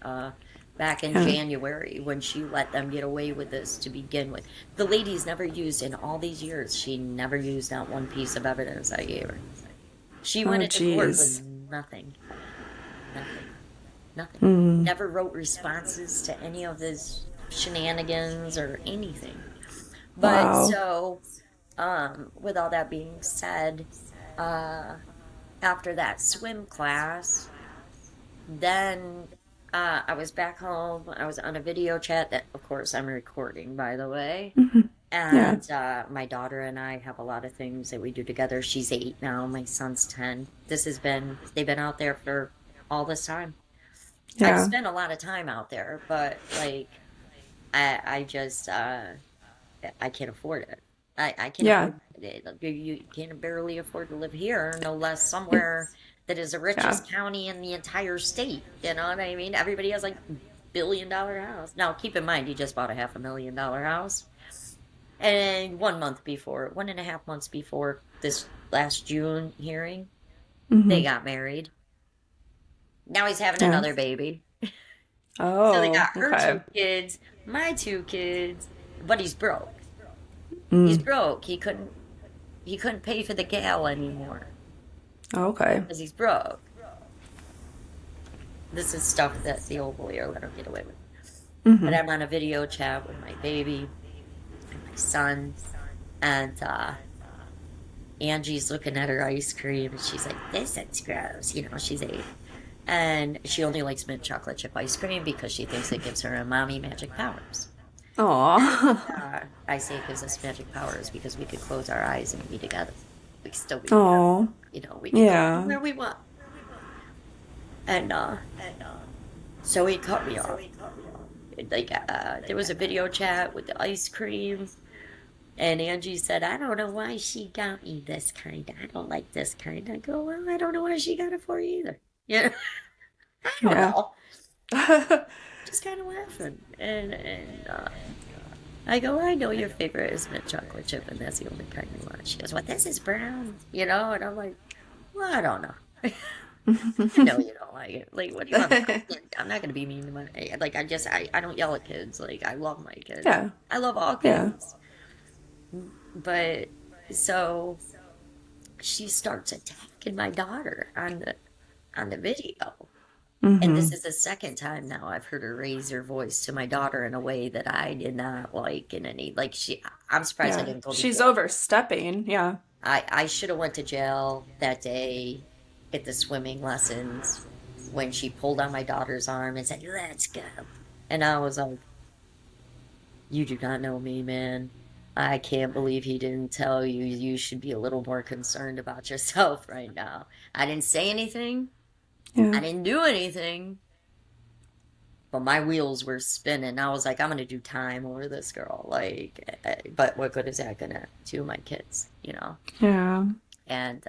back in January when she let them get away with this to begin with. The lady's never used, in all these years, she never used not one piece of evidence I gave her. She went into court with nothing. Nothing. Never wrote responses to any of his shenanigans or anything. But so, with all that being said, after that swim class, then I was back home. I was on a video chat that, of course, I'm recording, by the way. And my daughter and I have a lot of things that we do together. She's 8 now. My son's 10. They've been out there for all this time. I've spent a lot of time out there, but like, I just, I can't afford it. I can't afford it. You can barely afford to live here, no less somewhere that is the richest county in the entire state. You know what I mean? Everybody has like $1 billion house. Now, keep in mind, he just bought a $500,000 house. And 1.5 months before this last June hearing, they got married. Now he's having another baby. Oh, so they got her 2 kids, my 2 kids, but he's broke. He's broke. He couldn't pay for the gal anymore. Okay. Because he's broke. This is stuff that the old lawyer let him get away with. But I'm on a video chat with my baby and my son, and Angie's looking at her ice cream, and she's like, "This is gross." You know, she's 8. And she only likes mint chocolate chip ice cream because she thinks it gives her a mommy magic powers. Aww. I say it gives us magic powers because we could close our eyes and be together. We could still be together. You know, we can go where we want. And so he cut me off. Like, there was a video chat with the ice cream, and Angie said, "I don't know why she got me this kind. I don't like this kind." I go, "Well, I don't know why she got it for you either." You know? I don't know. Just kind of laughing. And I go, "I know your favorite is mint chocolate chip, and that's the only kind you want." She goes, "Well, this is brown," you know? And I'm like, "Well, I don't know." I know you don't like it. Like, what do you want? I'm not going to be mean to my... Like, I don't yell at kids. Like, I love my kids. Yeah. I love all kids. But, so, she starts attacking my daughter on the video. And this is the second time now I've heard her raise her voice to my daughter in a way that I did not like in any... Like, I'm surprised I didn't go to jail. She's overstepping, I should have went to jail that day at the swimming lessons when she pulled on my daughter's arm and said, "Let's go." And I was like, "You do not know me, man. I can't believe he didn't tell you. You should be a little more concerned about yourself right now." I didn't say anything. I didn't do anything. But my wheels were spinning. I was like, I'm going to do time over this girl. Like, but what good is that going to do my kids, you know? Yeah. And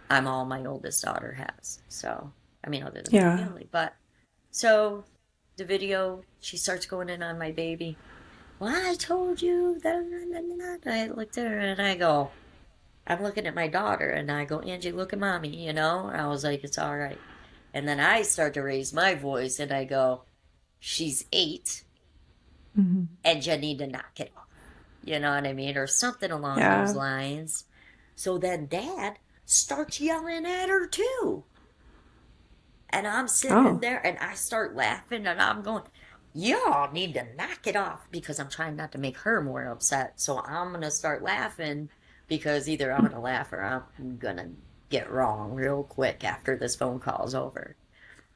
I'm all my oldest daughter has. So, I mean, other than my family. But, so, the video, she starts going in on my baby. "Well, I told you that." I looked at her and I go, I'm looking at my daughter and I go, "Angie, look at mommy," you know? I was like, "It's all right." And then I start to raise my voice and I go, "She's 8 and you need to knock it off." You know what I mean? Or something along those lines. So then Dad starts yelling at her too. And I'm sitting there and I start laughing and I'm going, "Y'all need to knock it off," because I'm trying not to make her more upset. So I'm going to start laughing because either I'm going to laugh or I'm going to get wrong real quick after this phone call's over.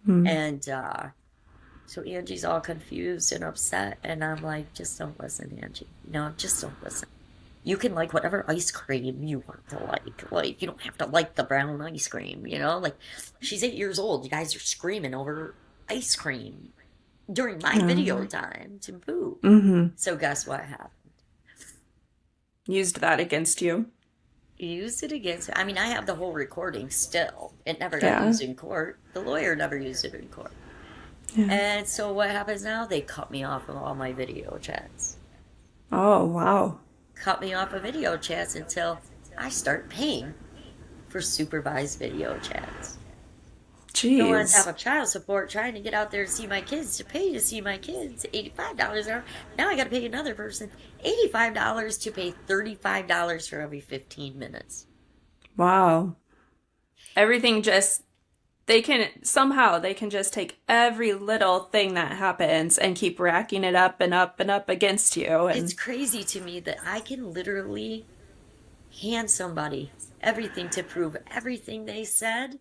And so Angie's all confused and upset. And I'm like, "Just don't listen, Angie. No, just don't listen. You can like whatever ice cream you want to like. Like, you don't have to like the brown ice cream, you know? Like, she's 8 years old. You guys are screaming over ice cream during my video time to boo." So guess what happened? Used that against you. Used it against... I mean, I have the whole recording still. It never got used in court. The lawyer never used it in court. And so what happens now? They cut me off of all my video chats. Oh, wow. Cut me off of video chats until I start paying for supervised video chats. Jeez. So on top of child support, trying to get out there to see my kids, to pay to see my kids, $85 an hour. Now I got to pay another person $85 to pay $35 for every 15 minutes. Wow. Everything just... They can just take every little thing that happens and keep racking it up and up and up against you. And it's crazy to me that I can literally hand somebody everything to prove everything they said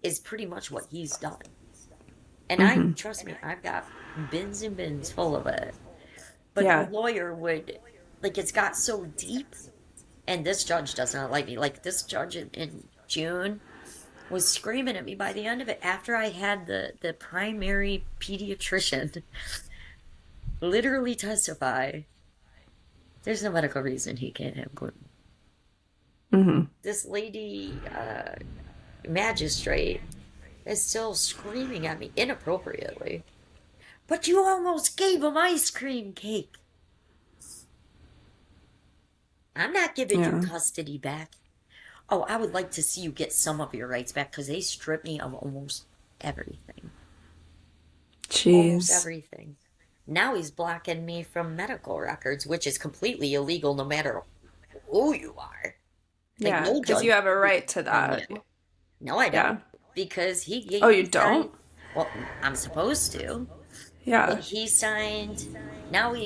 is pretty much what he's done. And trust me, I've got bins and bins full of it. But the lawyer would like it's got so deep. And this judge does not like me. Like this judge in June was screaming at me by the end of it after I had the primary pediatrician literally testify. There's no medical reason he can't have gluten. This lady, magistrate, is still screaming at me inappropriately. But you almost gave him ice cream cake. I'm not giving you custody back. Oh, I would like to see you get some of your rights back because they stripped me of almost everything. Jeez. Almost everything. Now he's blocking me from medical records, which is completely illegal no matter who you are. Like, yeah, because you have a right to that. No, I don't. Yeah. Because he gave Oh, you don't? Well, I'm supposed to. Yeah. But he signed. Now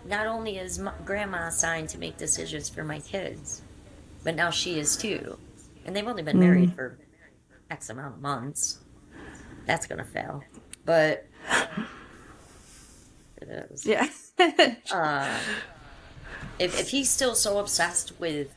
not only is grandma signed to make decisions for my kids, but now she is too. And they've only been married for X amount of months. That's going to fail. But it is. Yeah. If he's still so obsessed with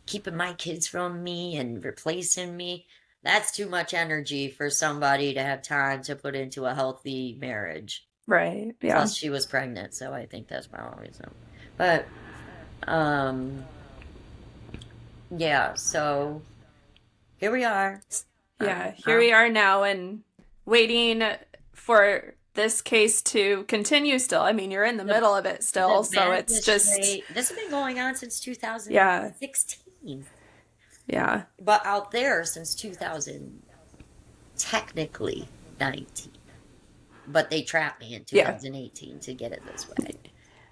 keeping my kids from me and replacing me, that's too much energy for somebody to have time to put into a healthy marriage. Right. Yeah. Plus, she was pregnant, so I think that's my only reason. But, yeah. So here we are. Yeah, here we are now, and waiting for this case to continue. Still, I mean, you're in the middle of it still, so it's just this has been going on since 2016. Yeah. But out there since 2000, technically 19. But they trapped me in 2018 to get it this way.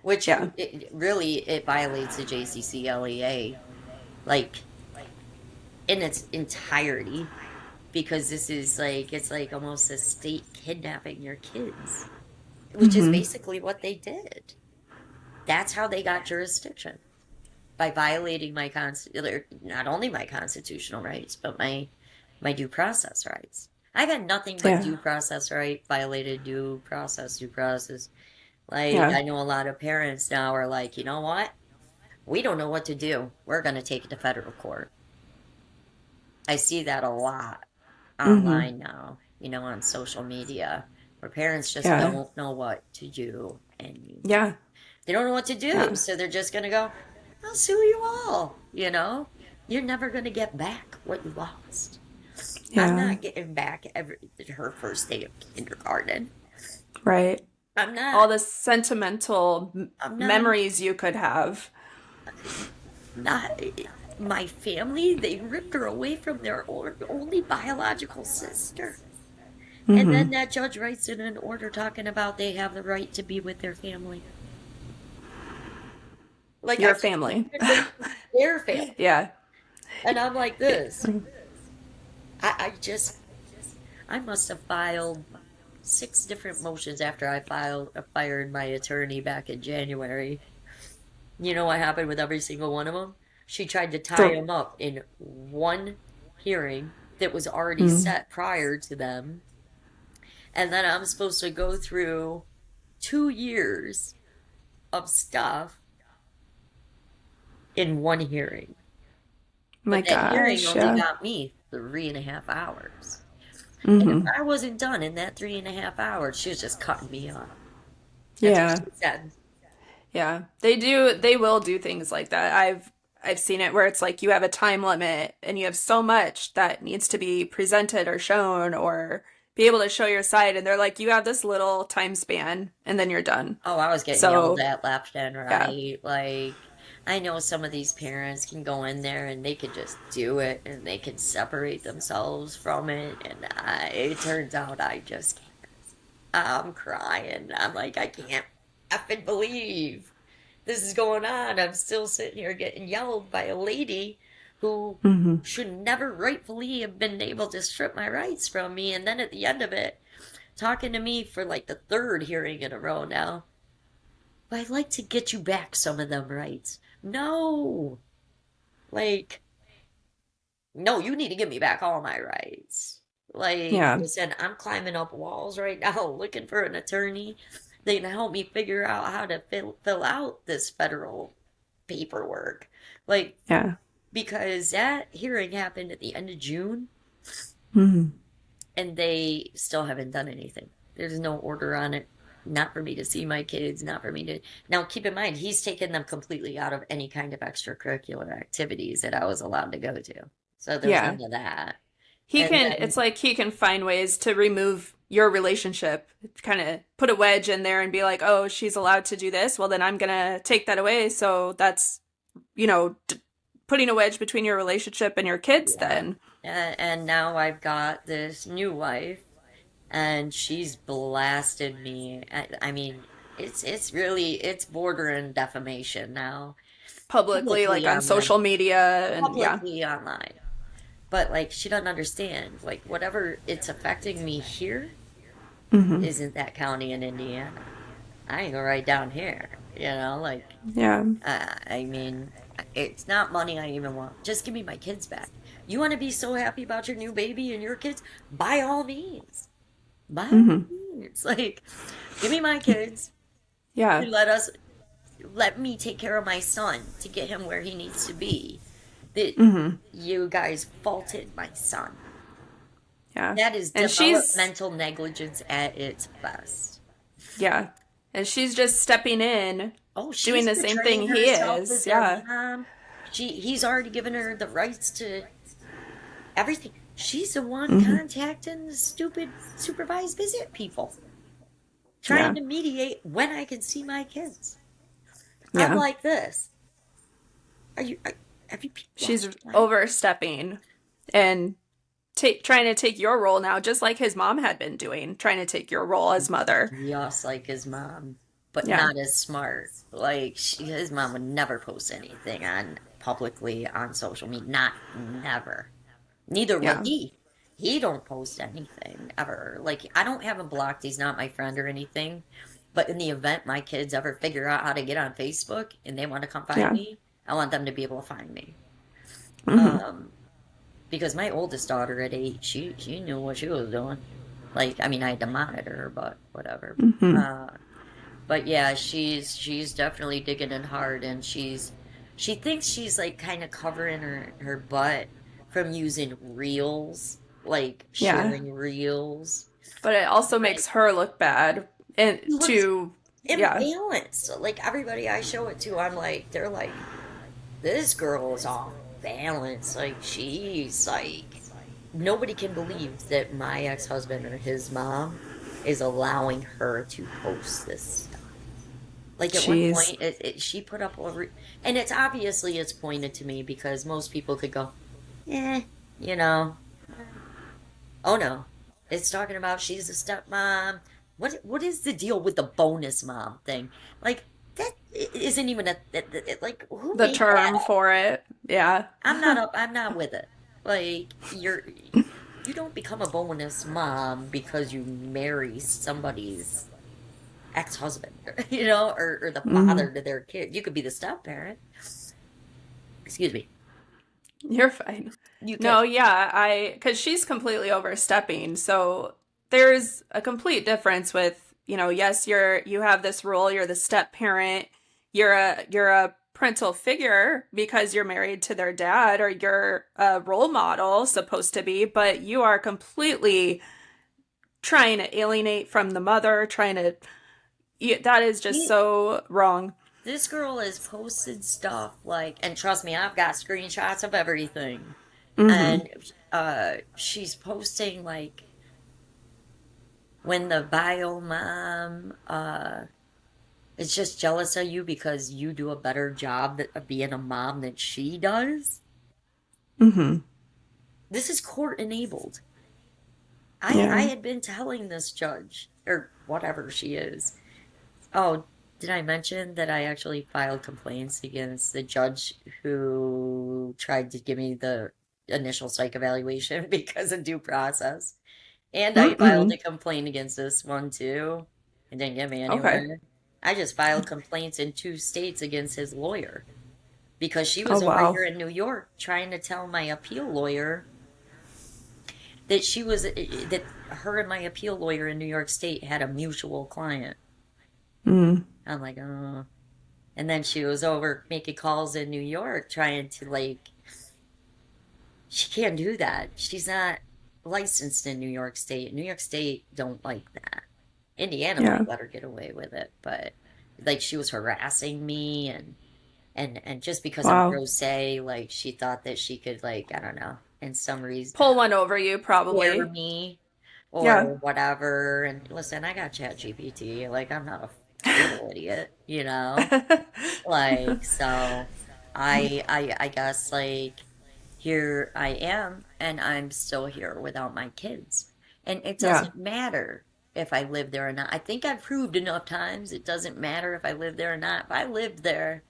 Which it violates the JCCLEA, like, in its entirety. Because this is like, it's like almost a state kidnapping your kids. Which is basically what they did. That's how they got jurisdiction. By violating my not only my constitutional rights, but my due process rights. I got nothing but due process right, violated due process. Like, I know a lot of parents now are like, you know what? We don't know what to do. We're going to take it to federal court. I see that a lot online now, on social media, where parents just don't know what to do. And they don't know what to do, so they're just going to go, I'll sue you all, You're never going to get back what you lost. Yeah. I'm not getting back her first day of kindergarten. Right. I'm not. All the sentimental memories you could have. Not my family. They ripped her away from their only biological sister. And then that judge writes in an order talking about they have the right to be with their family. Like your family. Their family. Yeah. And I'm like this. I must have filed 6 different motions after I fired my attorney back in January. You know what happened with every single one of them? She tried to tie them up in one hearing that was already set prior to them. And then I'm supposed to go through 2 years of stuff in one hearing. My but that hearing only got me 3.5 hours. And if I wasn't done in that 3.5 hours, she was just cutting me off. That's what she said. Yeah. They will do things like that. I've seen it where it's like you have a time limit and you have so much that needs to be presented or shown or be able to show your side, and they're like, you have this little time span and then you're done. Oh, I was getting yelled at left and right. Like, I know some of these parents can go in there and they could just do it and they can separate themselves from it. And it turns out I just can't. I'm crying. I'm like, I can't effing believe this is going on. I'm still sitting here getting yelled by a lady who should never rightfully have been able to strip my rights from me. And then at the end of it, talking to me for like the 3rd hearing in a row now. But I'd like to get you back some of them rights. No. Like, no, you need to give me back all my rights. Like, listen, I'm climbing up walls right now looking for an attorney they can help me figure out how to fill out this federal paperwork. Like, Yeah. because that hearing happened at the end of June, and they still haven't done anything. There's no order on it. Not for me to see my kids, not for me to. Now, keep in mind, he's taken them completely out of any kind of extracurricular activities that I was allowed to go to. So there's none of that. It's like he can find ways to remove your relationship, kind of put a wedge in there and be like, oh, she's allowed to do this. Well, then I'm going to take that away. So that's, putting a wedge between your relationship and your kids then. And now I've got this new wife, and she's blasted me. I mean, it's bordering defamation now. Publicly like on social media and publicly online. But like, she doesn't understand. Like, whatever it's affecting me here isn't that county in Indiana. I ain't go right down here. Like, I mean, it's not money I even want. Just give me my kids back. You want to be so happy about your new baby and your kids? By all means. By all means. Like, give me my kids. Yeah. And let me take care of my son to get him where he needs to be. That you guys faulted my son. Yeah. That is developmental negligence at its best. Yeah. And she's just stepping in, doing the same thing he is. Yeah. He's already given her the rights to everything. She's the one contacting the stupid supervised visit people. Trying to mediate when I can see my kids. Yeah. I'm like this. She's overstepping and trying to take your role now, just like his mom had been doing, trying to take your role as mother. Just like his mom, but not as smart. Like, his mom would never post anything publicly on social media. Never. Neither would he. He don't post anything ever. Like, I don't have him blocked. He's not my friend or anything. But in the event my kids ever figure out how to get on Facebook and they want to come find me, I want them to be able to find me. Because my oldest daughter at 8, she knew what she was doing. Like, I mean, I had to monitor her, but whatever. But yeah, she's definitely digging in hard, and she thinks she's like kind of covering her butt from using reels, like sharing reels. But it also makes her look bad, and imbalanced. Like, everybody I show it to, they're like, this girl is off balance. Like, she's like, nobody can believe that my ex-husband or his mom is allowing her to post this stuff. Like, at one point, she put up and it's obviously pointed to me, because most people could go, oh no, it's talking about she's a stepmom. What is the deal with the bonus mom thing? Like, that isn't even like, who the term that? For it. Yeah. I'm not with it. Like, you don't become a bonus mom because you marry somebody's ex-husband, or the father to their kid. You could be the step parent. Excuse me. You're fine. Because she's completely overstepping. So there's a complete difference with, yes, you have this role, you're the step parent, you're a parental figure because you're married to their dad, or you're a role model supposed to be, but you are completely trying to alienate from the mother, that is just so wrong. This girl has posted stuff like, and trust me, I've got screenshots of everything. And she's posting like, when the bio mom is just jealous of you because you do a better job of being a mom than she does. This is court enabled. I had been telling this judge, or whatever she is. Oh, did I mention that I actually filed complaints against the judge who tried to give me the initial psych evaluation because of due process? And I filed a complaint against this one too. It didn't get me anywhere. Okay. I just filed complaints in 2 states against his lawyer, because she was over here in New York trying to tell my appeal lawyer that her and my appeal lawyer in New York State had a mutual client. I'm like, oh. And then she was over making calls in New York trying to like, she can't do that. She's not licensed in New York State. New York State don't like that. Indiana Yeah. might let her get away with it, but like she was harassing me and just because I'm Wow. rosé, like she thought that she could like, I don't know, in some reason Pull one over you, scare probably. me Yeah. or whatever. And listen, I got Chat GPT. Like I'm not a total idiot, you know? Like, so I guess like here I am and I'm still here without my kids. And it Yeah. doesn't matter if I live there or not. I think I've proved enough times it doesn't matter if I live there or not. If I lived there,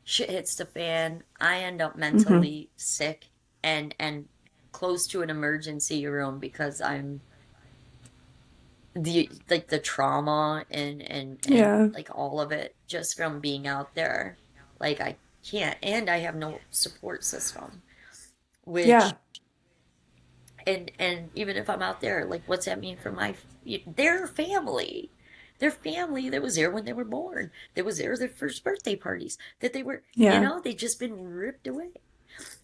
shit hits the fan, I end up mentally sick and close to an emergency room because I'm the trauma and Yeah. like all of it just from being out there. Like I can't, and I have no support system, which Yeah. and even if I'm out there, like what's that mean for their family? Their family that was there when they were born, that was there their first birthday parties, that they were, Yeah. they just been ripped away.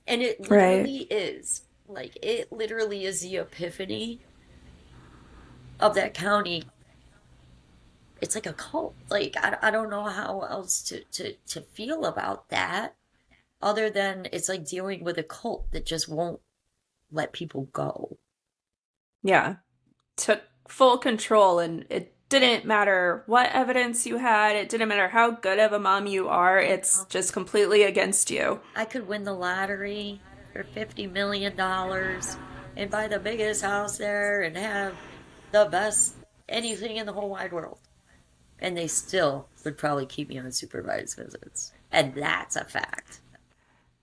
And it Right. literally is like it literally is the epiphany of that county. It's like a cult. Like I don't know how else to feel about that other than it's like dealing with a cult that just won't let people go. Yeah. Took full control, and it didn't matter what evidence you had. It didn't matter how good of a mom you are. It's just completely against you. I could win the lottery for $50 million and buy the biggest house there and have the best anything in the whole wide world. And they still would probably keep me on supervised visits. And that's a fact.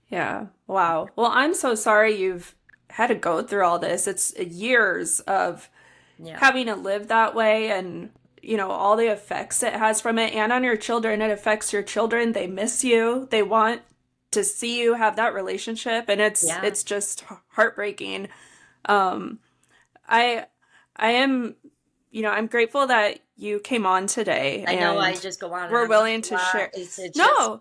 Yeah. Wow. Well, I'm so sorry you've had to go through all this. It's years of Yeah. having to live that way, and all the effects it has from it, and on your children. It affects your children. They miss you. They want to see you have that relationship, and it's Yeah. it's just heartbreaking. Um I I am I'm grateful that you came on today, I know I and just go on and we're on willing a to lot. share. It's just No.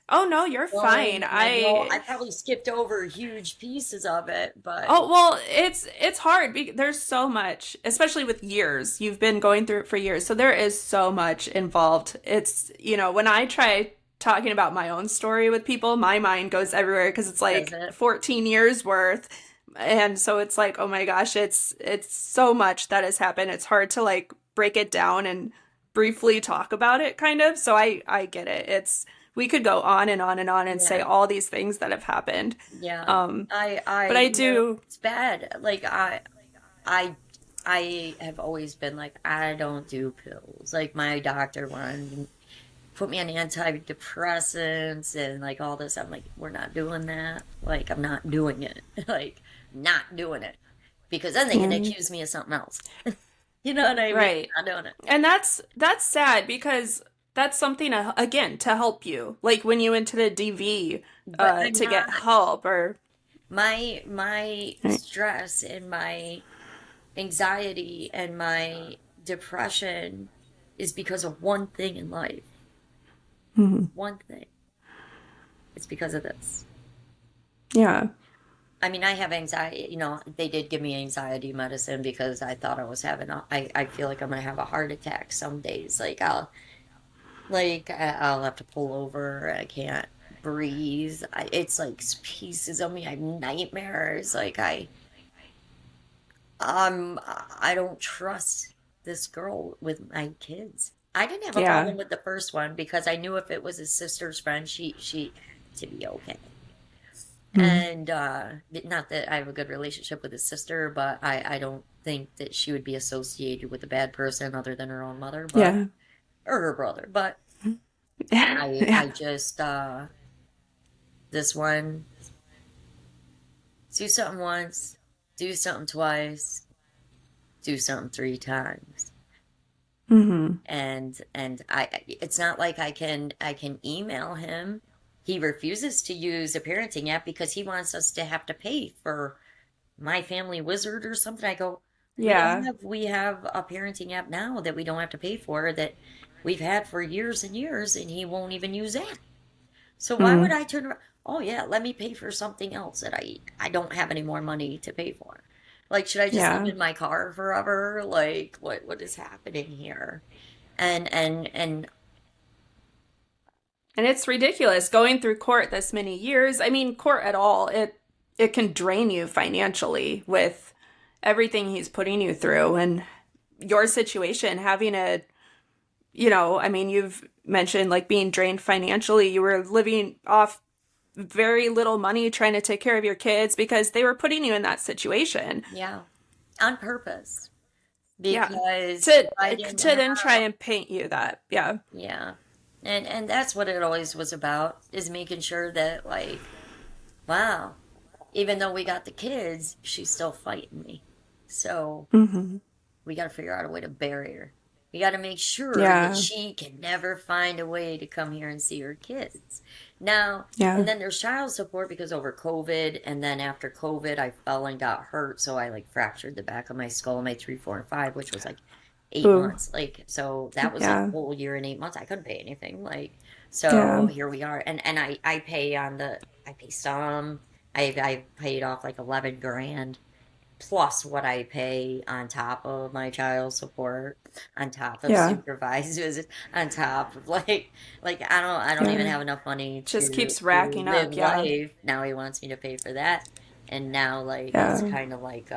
Oh no, you're fine. going, and I know I probably skipped over huge pieces of it, but Oh, well, it's hard because there's so much, especially with years. You've been going through it for years. So there is so much involved. It's, when I try talking about my own story with people, my mind goes everywhere because it's does like it? 14 years worth. And so it's like, oh my gosh, it's so much that has happened. It's hard to like break it down and briefly talk about it kind of. So I get it. We could go on and on and on and say Yeah. all these things that have happened. Yeah. But I Yeah, do. it's bad. Like I, I have always been like, I don't do pills. Like my doctor wanted to put me on antidepressants and like all this. I'm like, we're not doing that. Like I'm not doing it. Like not doing it because then they can accuse me of something else. You know what I mean? Right. Not doing it. And that's sad because that's something again to help you. Like when you went to the DV But I'm to get not. help or My stress and my anxiety and my depression is because of one thing in life. One thing. It's because of this. yeah. I mean, I have anxiety, they did give me anxiety medicine because I thought I was I feel like I'm gonna have a heart attack some days. I'll have to pull over. I can't breathe. It's like pieces of me. I have nightmares. I don't trust this girl with my kids. I didn't have a Yeah. problem with the first one because I knew if it was his sister's friend, she had to be okay. And not that I have a good relationship with his sister, but I don't think that she would be associated with a bad person other than her own mother, Yeah. or her brother. But I Yeah. just this one, do something once, do something twice, do something 3 times. And it's not like I can email him. He refuses to use a parenting app because he wants us to have to pay for My Family Wizard or something. I go, Yeah. we have a parenting app now that we don't have to pay for that we've had for years and years, and he won't even use that. So why would I turn around? Oh yeah, let me pay for something else that I don't have any more money to pay for. Like, should I just live Yeah. in my car forever? Like, what is happening here? And And it's ridiculous going through court this many years. I mean, court at all, it can drain you financially with everything he's putting you through, and your situation having a, I mean, you've mentioned like being drained financially. You were living off very little money trying to take care of your kids because they were putting you in that situation. yeah, on purpose Yeah. because To I didn't to then try have. and paint you that. Yeah. Yeah. And that's what it always was about, is making sure that, like, wow, even though we got the kids, she's still fighting me. So Mm-hmm. we got to figure out a way to bury her. We got to make sure that Yeah. she can never find a way to come here and see her kids. Now, and Yeah. then there's child support because over COVID, and then after COVID, I fell and got hurt, so I like fractured the back of my skull, my 3, 4, and 5, which was like eight Ooh. months. Like, so that was a Yeah. whole year and 8 months. I couldn't pay anything. Like, Yeah. so here we are, and I pay I pay some. I paid off like 11 grand plus what I pay on top of my child support, on top of Yeah. supervised visits, on top of like I don't even Yeah. have enough money Just to keeps racking up. live Yeah. life. Now he wants me to pay for that. And now like it's Yeah. kind of like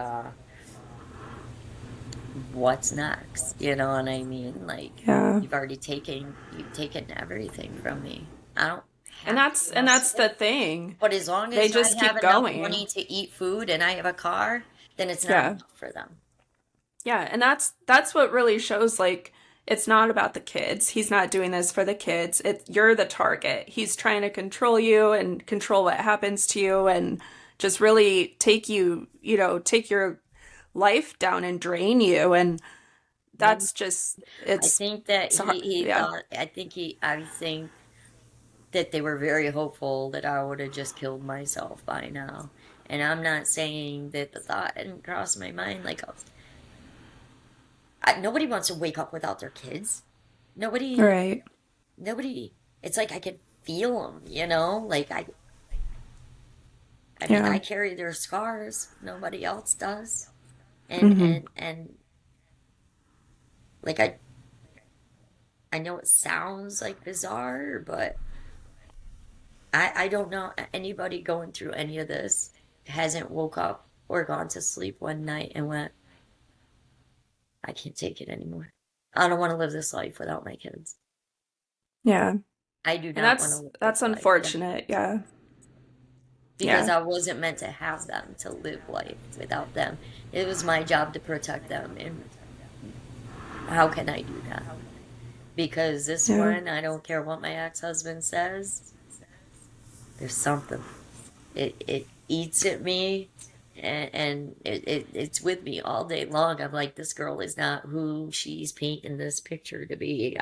what's next? You know what I mean? Like Yeah. you've taken everything from me. I don't And have that's anything else to the give. thing. But as long They as I just have keep enough going. money to eat food and I have a car, then it's not Yeah. enough for them. Yeah, and that's what really shows like it's not about the kids. He's not doing this for the kids. You're the target. He's trying to control you and control what happens to you and just really take you, take your life down and drain you, and Maybe that's just I think that it's hard. he Yeah. thought I think that they were very hopeful that I would have just killed myself by now. And I'm not saying that the thought hadn't crossed my mind. Like, nobody wants to wake up without their kids. Nobody, Right. nobody. It's like I can feel them, you know? Like, I mean, I Yeah. carry their scars. Nobody else does. And, Mm-hmm. and, and, like, I know it sounds like bizarre, but I don't know anybody going through any of this hasn't woke up or gone to sleep one night and went, I can't take it anymore. I don't want to live this life without my kids. Yeah. I do And not want to live that's this life without unfortunate. Yeah. because Yeah. I wasn't meant to have them to live life without them. It was my job to protect them, and how can I do that? Because this Yeah. one, I don't care what my ex-husband says. There's something. It eats at me, and it's with me all day long. I'm like, this girl is not who she's painting this picture to be.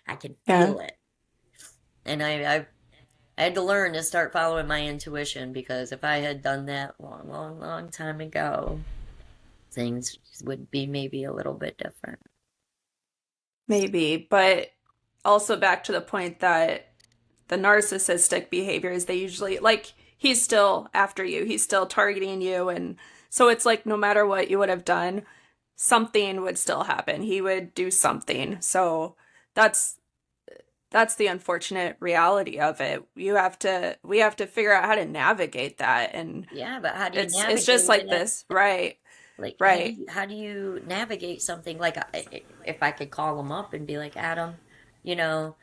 I can Yeah. feel it, and I had to learn to start following my intuition, because if I had done that long, long, long time ago, things would be maybe a little bit different. Maybe, but also back to the point that the narcissistic behaviors, they usually like he's still after you. He's still targeting you, and so it's like no matter what you would have done, something would still happen. He would do something. So that's that's the unfortunate reality of it. We have to figure out how to navigate that, and Yeah, but how do you it's just navigate like it? this. Right. Like, Right. how do you navigate something like if I could call him up and be like, Adam,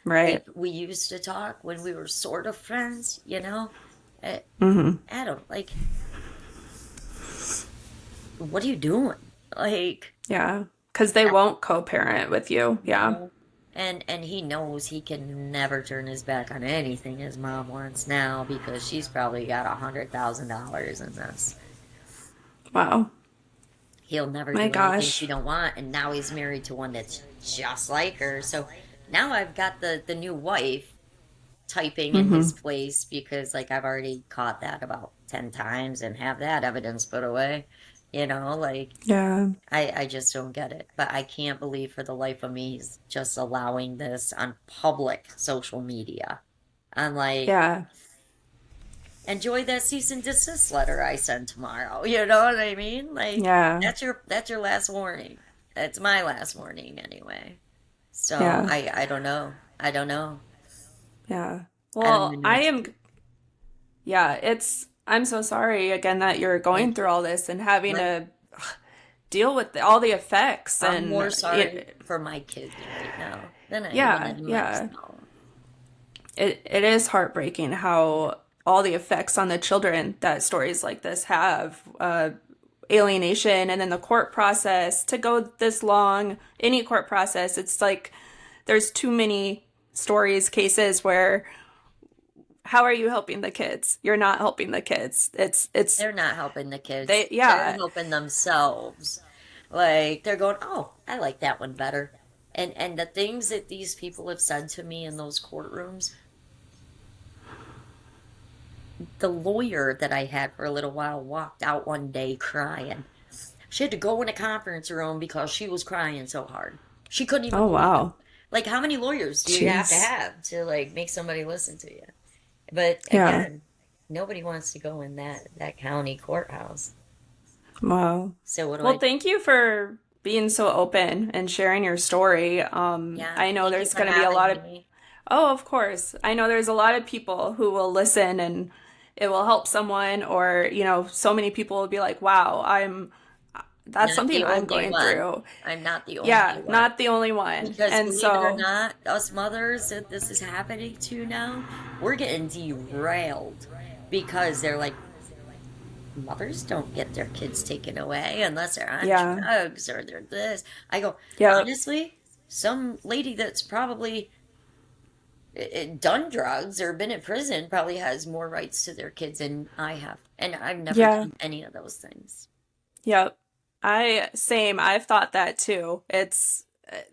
Right. like we used to talk when we were sort of friends, Uh, Mm-hmm. Adam, like, what are you doing? Like, Yeah. Because they won't co-parent with you. Yeah. no. And he knows he can never turn his back on anything his mom wants now, because she's probably got $100,000 in this. Wow. He'll never My do anything gosh. she don't want, and now he's married to one that's just like her. So now I've got the new wife typing in Mm-hmm. his place, because like I've already caught that about 10 times and have that evidence put away. Like, Yeah. I just don't get it. But I can't believe for the life of me he's just allowing this on public social media. I'm like, Yeah. enjoy that cease and desist letter I send tomorrow. You know what I mean? Like, Yeah. that's your last warning. That's my last warning anyway. So Yeah. I don't know. I don't know. Yeah. I don't Well, even know what to do. yeah, I'm so sorry again that you're going Thank through you. all this and having I'm to deal with all the effects I'm more and sorry for my kids right now than I even yeah, am yeah. myself. It is heartbreaking how all the effects on the children that stories like this have, alienation and then the court process to go this long, any court process, it's like there's too many stories, cases where how are you helping the kids? You're not helping the kids. It's They're not helping the kids. they They're yeah. helping themselves. Like they're going, "Oh, I like that one better." And the things that these people have said to me in those courtrooms, the lawyer that I had for a little while walked out one day crying. She had to go in a conference room because she was crying so hard. She couldn't even Oh believe it. wow. Like, how many lawyers do you Jeez. have to like make somebody listen to you? But Yeah. again, nobody wants to go in that county courthouse. Wow. So what do Well, I do? thank you for being so open and sharing your story. Yeah, I know thank you there's for going to be a having lot of, me. oh, of course. I know there's a lot of people who will listen and it will help someone, or, so many people will be like, wow, that's Not something the I'm only going one. through. I'm not the only Yeah, one. not the only one. Because And believe it or so, not, us mothers that this is happening to now, we're getting derailed because they're like, mothers don't get their kids taken away unless they're on yeah, drugs or they're this. I go, yep, honestly, some lady that's probably done drugs or been in prison probably has more rights to their kids than I have. And I've never yeah, done any of those things. yep. Same. I've thought that too. It's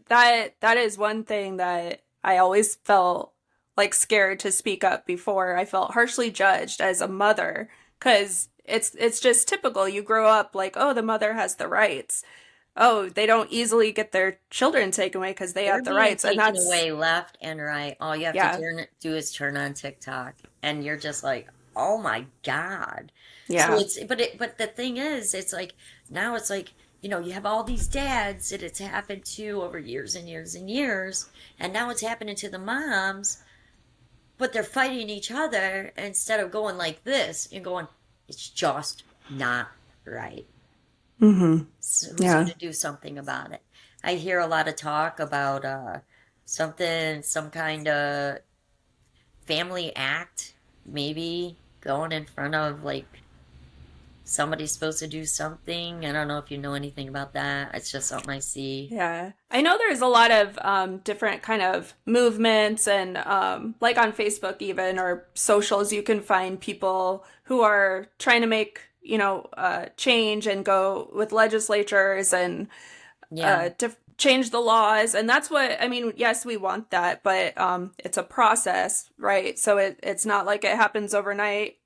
that is one thing that I always felt like scared to speak up before. I felt harshly judged as a mother because it's just typical. You grow up like, oh, the mother has the rights. Oh, they don't easily get their children taken away because they They're have the being rights, and taken that's away left and right. All you have to yeah, do is turn on TikTok, and you're just like, "Oh my God!" So yeah, but the thing is, it's like now it's like you have all these dads that it's happened to over years and years and years, and now it's happening to the moms, but they're fighting each other instead of going like this and going, "It's just not right." mm-hmm, So who's going yeah, to do something about it? I hear a lot of talk about something, some kind of family act, maybe going in front of like somebody's supposed to do something. I don't know if you know anything about that. It's just something I see. yeah. I know there's a lot of different kind of movements and like on Facebook even or socials, you can find people who are trying to make change and go with legislatures and Yeah. to change the laws. And that's what I mean. Yes, we want that, but it's a process, right? So it's not like it happens overnight.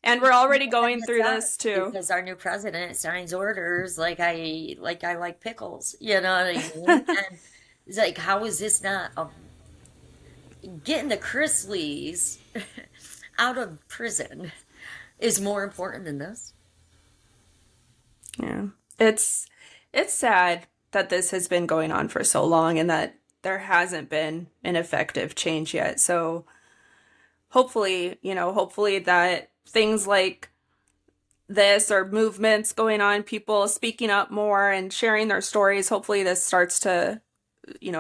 And we're already going It's through not this too. because our new president signs orders like I like pickles. You know what I mean? And it's like, how is this not getting the Chrisleys out of prison is more important than this? Yeah. It's it's sad that this has been going on for so long and that there hasn't been an effective change yet. So hopefully that things like this or movements going on, people speaking up more and sharing their stories, hopefully this starts to,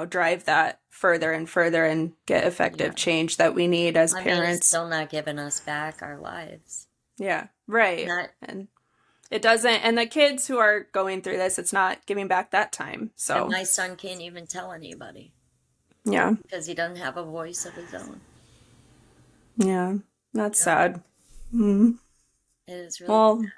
drive that further and further and get Yeah. effective change that we need as I mean, it's parents. still not giving us back our lives. Yeah, right. Not, And it doesn't, and the kids who are going through this, it's not giving back that time. and So, my son can't even tell anybody yeah, because he doesn't have a voice of his own. yeah, that's Yep. sad. Mm. It is really Well, sad.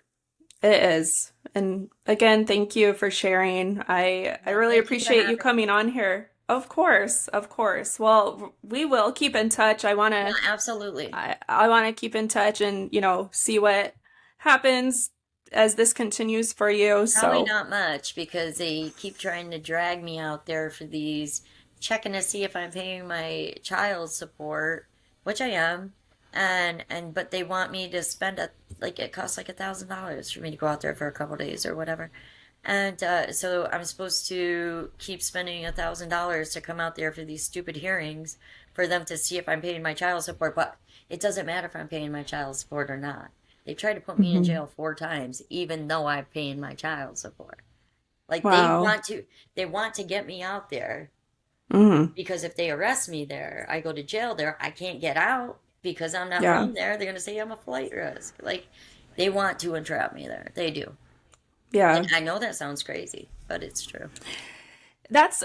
it is. And again, thank you for sharing. I Yeah, really thank you for appreciate you having me. coming on here. Of course, of course. Well, we will keep in touch. Yeah, absolutely. I want to keep in touch and, see what happens as this continues for you. Probably not much, because they keep trying to drag me out there for these, checking to see if I'm paying my child support, which I am, but they want me to spend it costs like $1,000 for me to go out there for a couple days or whatever. And so I'm supposed to keep spending $1,000 to come out there for these stupid hearings for them to see if I'm paying my child support. But it doesn't matter if I'm paying my child support or not. They tried to put me in jail 4 times, even though I'm paying my child support. Like, wow. They want to get me out there, because if they arrest me there, I go to jail there, I can't get out because I'm not from there. They're going to say I'm a flight risk. Like, they want to entrap me there. They do. Yeah. And I know that sounds crazy, but it's true. That's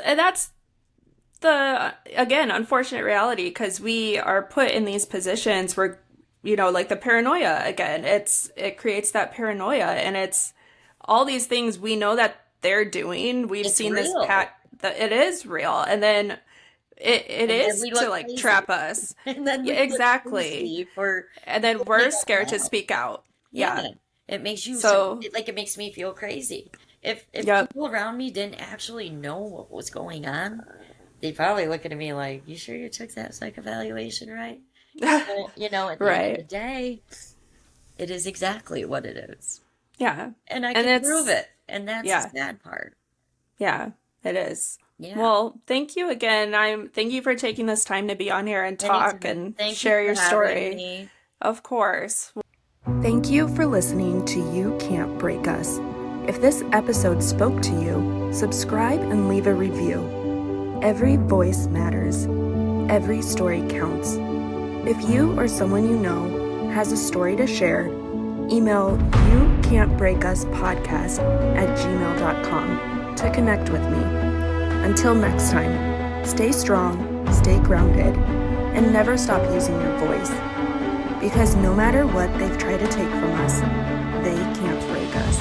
the, again, unfortunate reality, because we are put in these positions where, like the paranoia again, it creates that paranoia, and it's all these things we know that they're doing. We've seen real. It is real. And then it is to like crazy. Trap us. And then exactly. And then we're scared to speak out. Yeah. It makes you it makes me feel crazy. If people around me didn't actually know what was going on, they'd probably look at me like, "You sure you took that psych evaluation right?" But, at the end of the day, it is exactly what it is. Yeah. And I can prove it. And that's the sad part. Yeah, it is. Yeah. Well, thank you again. Thank you for taking this time to be on here and talk and share your story. Me. Of course. Thank you for listening to You Can't Break Us. If this episode spoke to you, subscribe and leave a review. Every voice matters. Every story counts. If you or someone you know has a story to share, email youcantbreakuspodcast@gmail.com to connect with me. Until next time, stay strong, stay grounded, and never stop using your voice. Because no matter what they've tried to take from us, they can't break us.